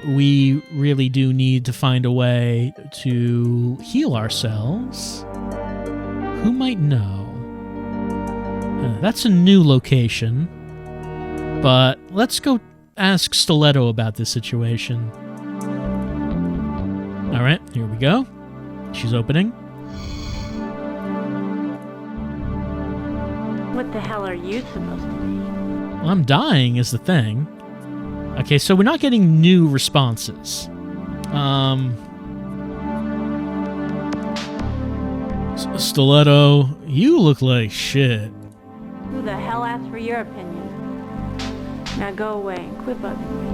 we really do need to find a way to heal ourselves. Who might know? That's a new location. But let's go ask Stiletto about this situation. All right, here we go. She's opening. What the hell are you supposed to be? Well, I'm dying is the thing. Okay, so we're not getting new responses. Stiletto, you look like shit. Who the hell asked for your opinion? Now go away and quit bugging me.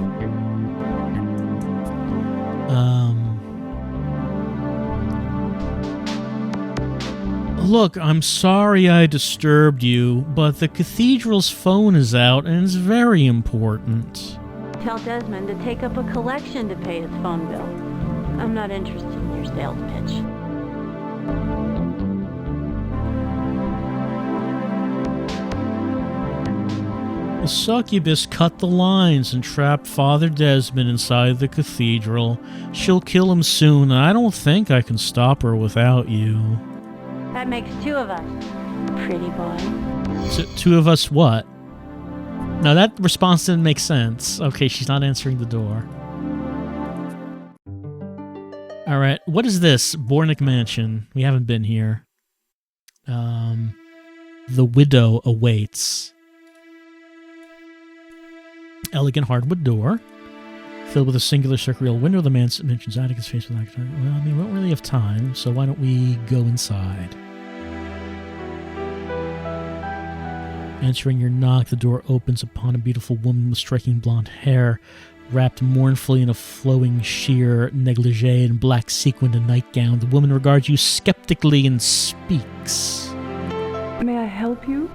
Look, I'm sorry I disturbed you, but the cathedral's phone is out and it's very important. Tell Desmond to take up a collection to pay his phone bill. I'm not interested in your sales pitch. The succubus cut the lines and trapped Father Desmond inside the cathedral. She'll kill him soon, and I don't think I can stop her without you. That makes two of us, pretty boy. So, two of us what? No, that response didn't make sense. Okay, she's not answering the door. Alright, what is this? Bornick Mansion. We haven't been here. The widow awaits. Elegant hardwood door. Filled with a singular circular window, the man mentions Atticus' face with well, I mean, we don't really have time, so why don't we go inside? Answering your knock, the door opens upon a beautiful woman with striking blonde hair. Wrapped mournfully in a flowing sheer negligee and black sequined nightgown, the woman regards you skeptically and speaks. May I help you?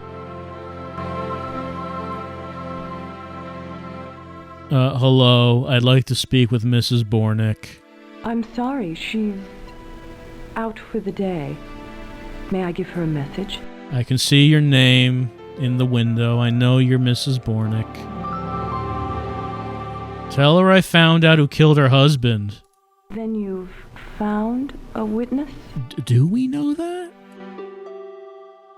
Hello. I'd like to speak with Mrs. Bornick. I'm sorry, she's out for the day. May I give her a message? I can see your name in the window. I know you're Mrs. Bornick. Tell her I found out who killed her husband. Then you've found a witness? Do we know that?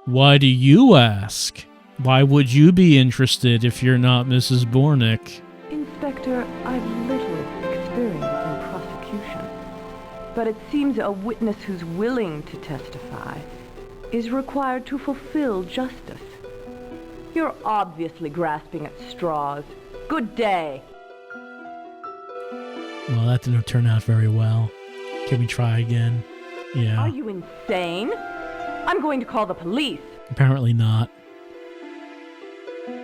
Why do you ask? Why would you be interested if you're not Mrs. Bornick? Inspector, I've little experience in prosecution, but it seems a witness who's willing to testify is required to fulfill justice. You're obviously grasping at straws. Good day. Well, that didn't turn out very well. Can we try again? Yeah. Are you insane? I'm going to call the police. Apparently not.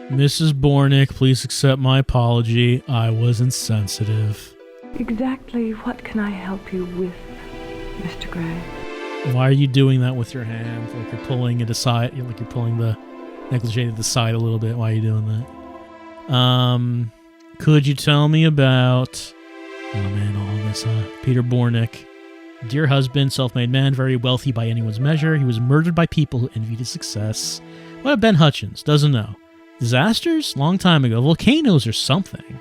Mrs. Bornick, please accept my apology. I was insensitive. Exactly what can I help you with, Mr. Gray? Why are you doing that with your hand? Like you're pulling it aside, like you're pulling the negligee to the side a little bit. Why are you doing that? Could you tell me about... Oh man, all this, Peter Bornick. Dear husband, self-made man, very wealthy by anyone's measure. He was murdered by people who envied his success. What about Ben Hutchins? Doesn't know. Disasters? Long time ago. Volcanoes or something.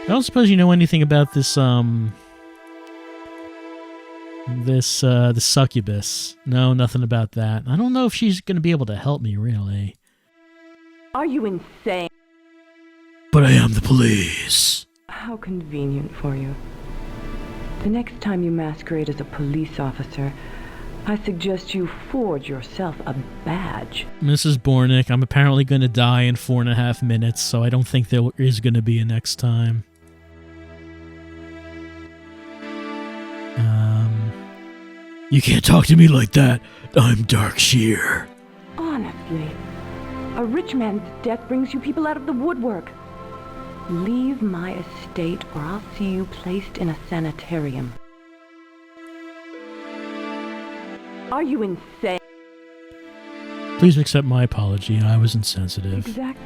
I don't suppose you know anything about this, the Succubus. No, nothing about that. I don't know if she's going to be able to help me, really. Are you insane? But I am the police. How convenient for you. The next time you masquerade as a police officer, I suggest you forge yourself a badge. Mrs. Bornick, I'm apparently going to die in 4.5 minutes, so I don't think there is going to be a next time. You can't talk to me like that. I'm Darkshear. Honestly, a rich man's death brings you people out of the woodwork. Leave my estate or I'll see you placed in a sanitarium. Are you insane? Please accept my apology. I was insensitive. Exactly.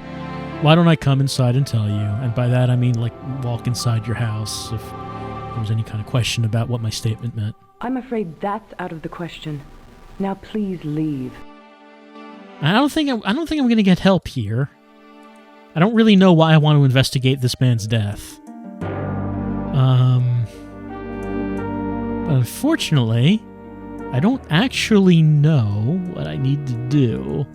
Why don't I come inside and tell you? And by that I mean like walk inside your house if there was any kind of question about what my statement meant. I'm afraid that's out of the question. Now please leave. I don't think I'm going to get help here. I don't really know why I want to investigate this man's death. Unfortunately, I don't actually know what I need to do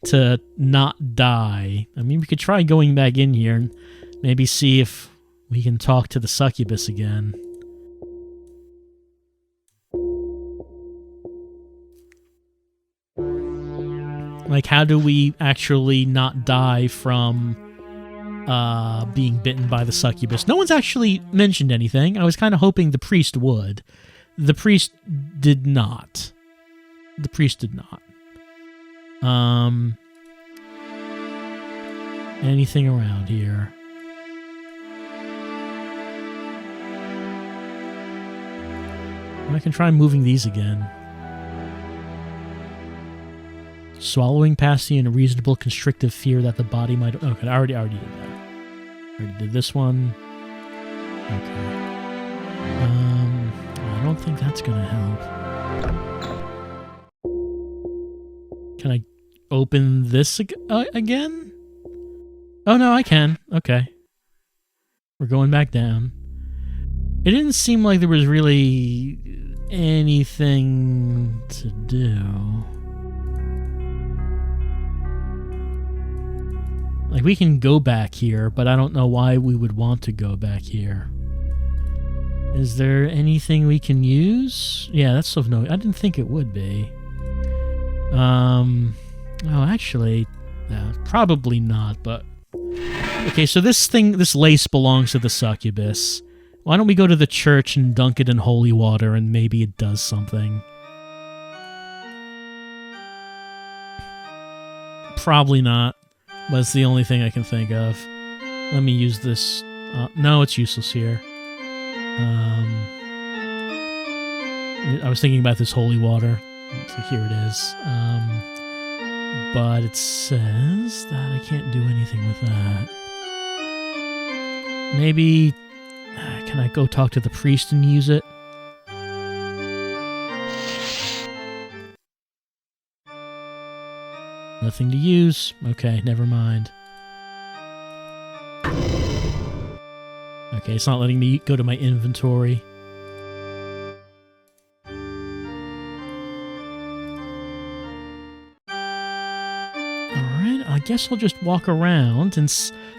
to not die. I mean, we could try going back in here and maybe see if we can talk to the Succubus again. Like, how do we actually not die from being bitten by the Succubus? No one's actually mentioned anything. I was kind of hoping the priest would. The priest did not. The priest did not. Anything around here? I can try moving these again. Swallowing past the unreasonable constrictive fear that the body might... Okay, I already did that. Already did this one. Okay. I don't think that's gonna help. Can I open this again? Oh no, I can. Okay. We're going back down. It didn't seem like there was really anything to do. Like, we can go back here, but I don't know why we would want to go back here. Is there anything we can use? Yeah, that's of no... I didn't think it would be. Oh, actually... No, probably not, but... Okay, so this lace belongs to the Succubus. Why don't we go to the church and dunk it in holy water and maybe it does something? Probably not. But it's the only thing I can think of. Let me use this No, it's useless here. I was thinking about this holy water. So here it is. But it says that I can't do anything with that. Maybe... Can I go talk to the priest and use it? Nothing to use. Okay, never mind. Okay, it's not letting me go to my inventory. Alright, I guess I'll just walk around and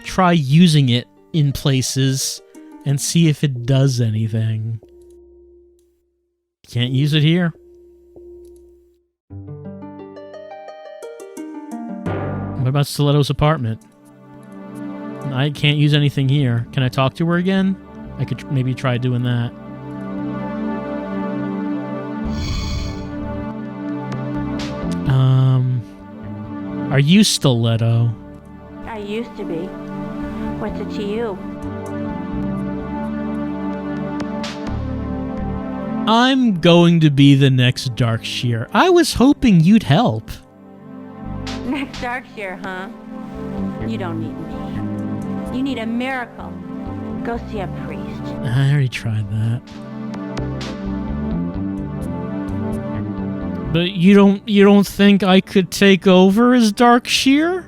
try using it in places and see if it does anything. Can't use it here. What about Stiletto's apartment? I can't use anything here. Can I talk to her again? I could maybe try doing that. Are you Stiletto? I used to be. What's it to you? I'm going to be the next Darkshear. I was hoping you'd help. Next Darkshear, huh? You don't need me. You need a miracle. Go see a priest. I already tried that. But you don't think I could take over as Darkshear?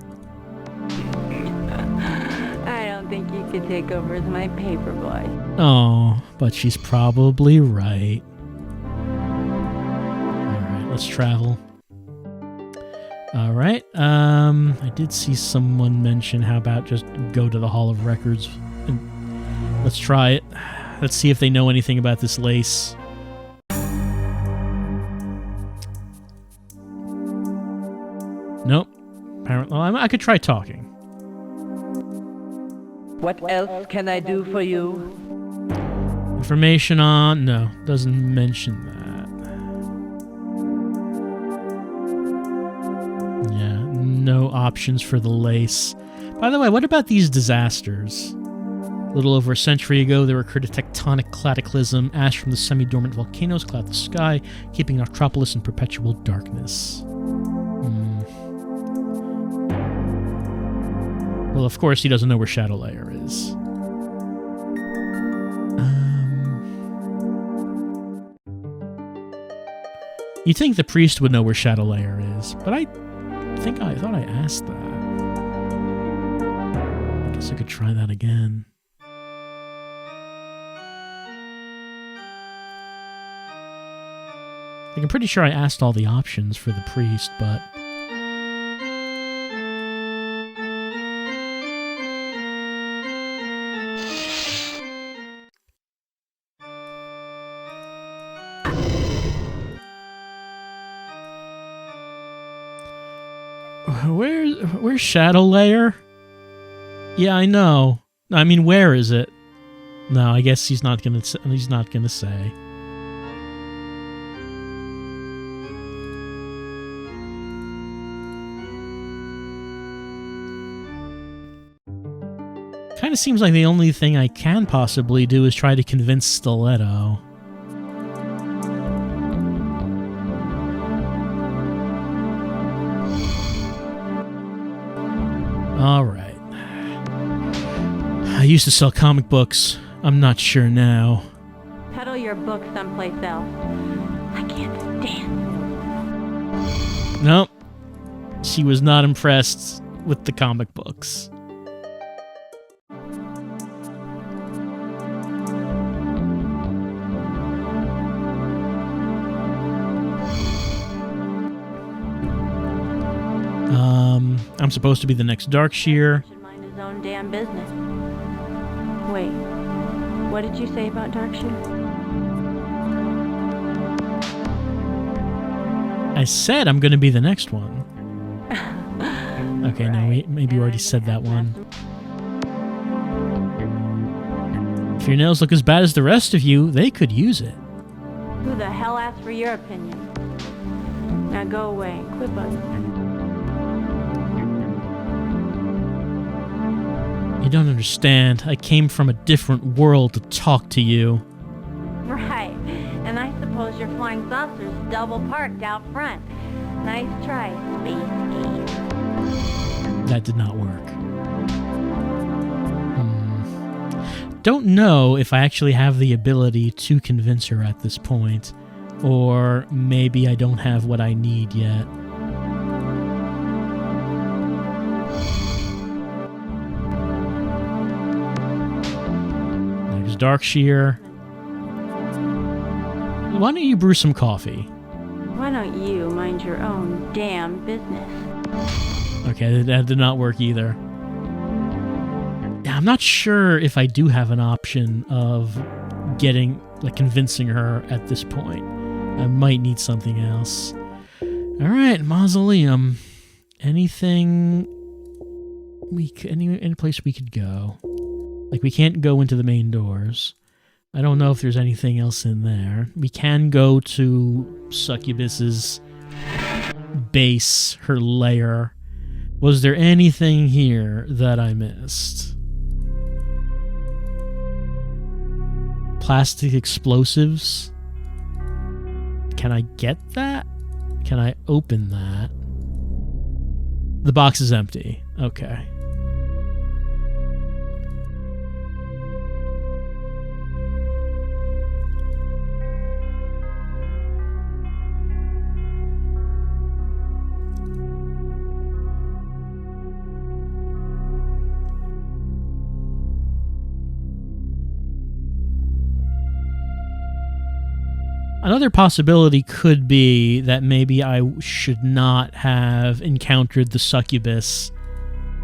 I don't think you could take over as my paperboy. Oh, but she's probably right. Alright, let's travel. Alright, I did see someone mention how about just go to the Hall of Records. And let's try it. Let's see if they know anything about this lace. Nope. Apparently, well, I could try talking. What else can I do for you? Information on... No, doesn't mention that. Yeah, no options for the lace. By the way, what about these disasters? A little over a century ago, there occurred a tectonic cataclysm. Ash from the semi-dormant volcanoes cloud the sky, keeping Noctropolis in perpetual darkness. Well, of course, he doesn't know where Shadow Lair is. You'd think the priest would know where Shadow Lair is, but I thought I asked that. I guess I could try that again. I'm pretty sure I asked all the options for the priest, but... Where's Shadow Lair? Yeah, I know. I mean, where is it? No, I guess he's not gonna say. Kind of seems like the only thing I can possibly do is try to convince Stiletto. Alright. I used to sell comic books. I'm not sure now. Peddle your book someplace else. I can't stand you. Nope. She was not impressed with the comic books. I'm supposed to be the next Darkshear. Should mind his own damn business. Wait, what did you say about Darkshear? I said I'm going to be the next one. Okay, right. No, maybe you already said that one. If your nails look as bad as the rest of you, they could use it. Who the hell asked for your opinion? Now go away and quit bugging. You don't understand. I came from a different world to talk to you. Right. And I suppose your flying saucer's double parked out front. Nice try, Space Ace. That did not work. Don't know if I actually have the ability to convince her at this point. Or maybe I don't have what I need yet. There's Darkshear. Why don't you brew some coffee? Why don't you mind your own damn business? Okay, that did not work either. I'm not sure if I do have an option of convincing her at this point. I might need something else. Alright, Mausoleum. Anything... Any place we could go. Like, we can't go into the main doors. I don't know if there's anything else in there. We can go to Succubus's base, her lair. Was there anything here that I missed? Plastic explosives? Can I get that? Can I open that? The box is empty. Okay. Another possibility could be that maybe I should not have encountered the succubus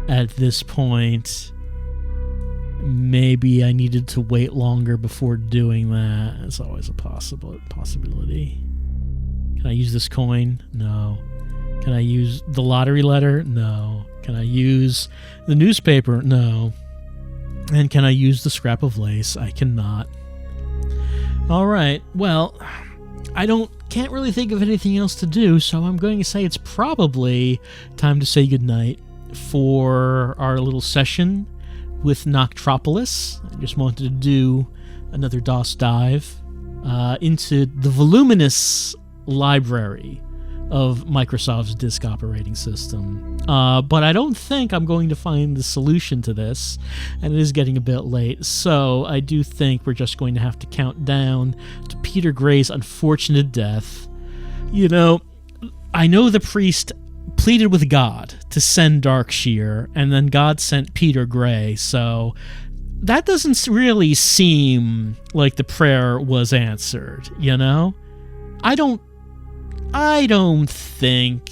at this point. Maybe I needed to wait longer before doing that. It's always a possibility. Can I use this coin? No. Can I use the lottery letter? No. Can I use the newspaper? No. And can I use the scrap of lace? I cannot. All right. Well, I can't really think of anything else to do, so I'm going to say it's probably time to say goodnight for our little session with Noctropolis. I just wanted to do another DOS dive into the voluminous library of Microsoft's disk operating system. But I don't think I'm going to find the solution to this, and it is getting a bit late, so I do think we're just going to have to count down to Peter Gray's unfortunate death. You know, I know the priest pleaded with God to send Darkshear, and then God sent Peter Gray, so that doesn't really seem like the prayer was answered, you know? I don't think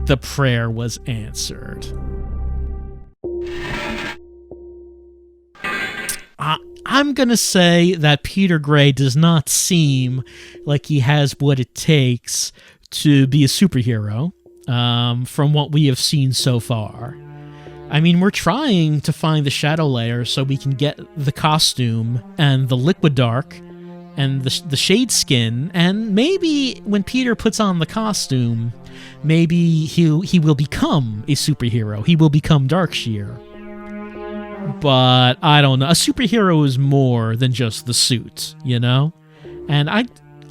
the prayer was answered. I'm going to say that Peter Gray does not seem like he has what it takes to be a superhero, from what we have seen so far. I mean, we're trying to find the Shadow Lair so we can get the costume and the Liquid Dark and the shade skin, and maybe when Peter puts on the costume, maybe he will become a superhero. He will become Darkshear. But I don't know. A superhero is more than just the suit, you know? And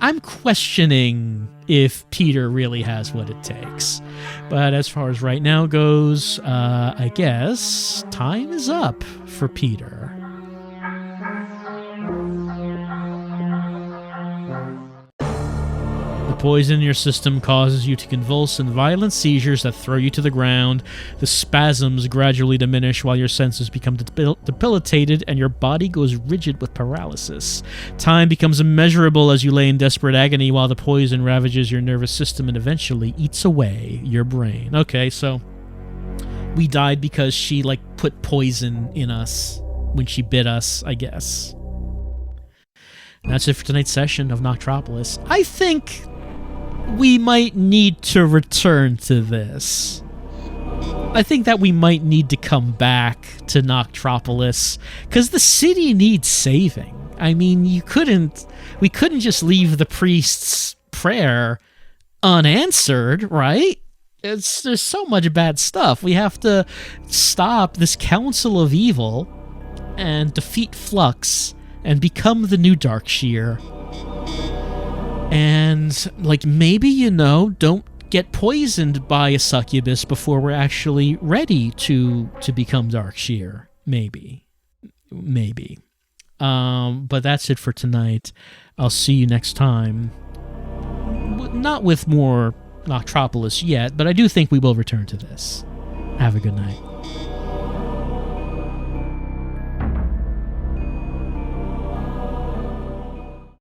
I'm questioning if Peter really has what it takes. But as far as right now goes, I guess time is up for Peter. The poison in your system causes you to convulse in violent seizures that throw you to the ground. The spasms gradually diminish while your senses become debilitated and your body goes rigid with paralysis. Time becomes immeasurable as you lay in desperate agony while the poison ravages your nervous system and eventually eats away your brain. Okay, so we died because she, put poison in us when she bit us, I guess. And that's it for tonight's session of Noctropolis. I think we might need to return to this. I think that we might need to come back to Noctropolis, because the city needs saving. I mean, we couldn't just leave the priest's prayer unanswered, right? there's so much bad stuff. We have to stop this Council of Evil and defeat Flux and become the new Darkshear. And, like, maybe, you know, don't get poisoned by a succubus before we're actually ready to become Darkshear. Maybe. But that's it for tonight. I'll see you next time. Not with more Noctropolis yet, but I do think we will return to this. Have a good night.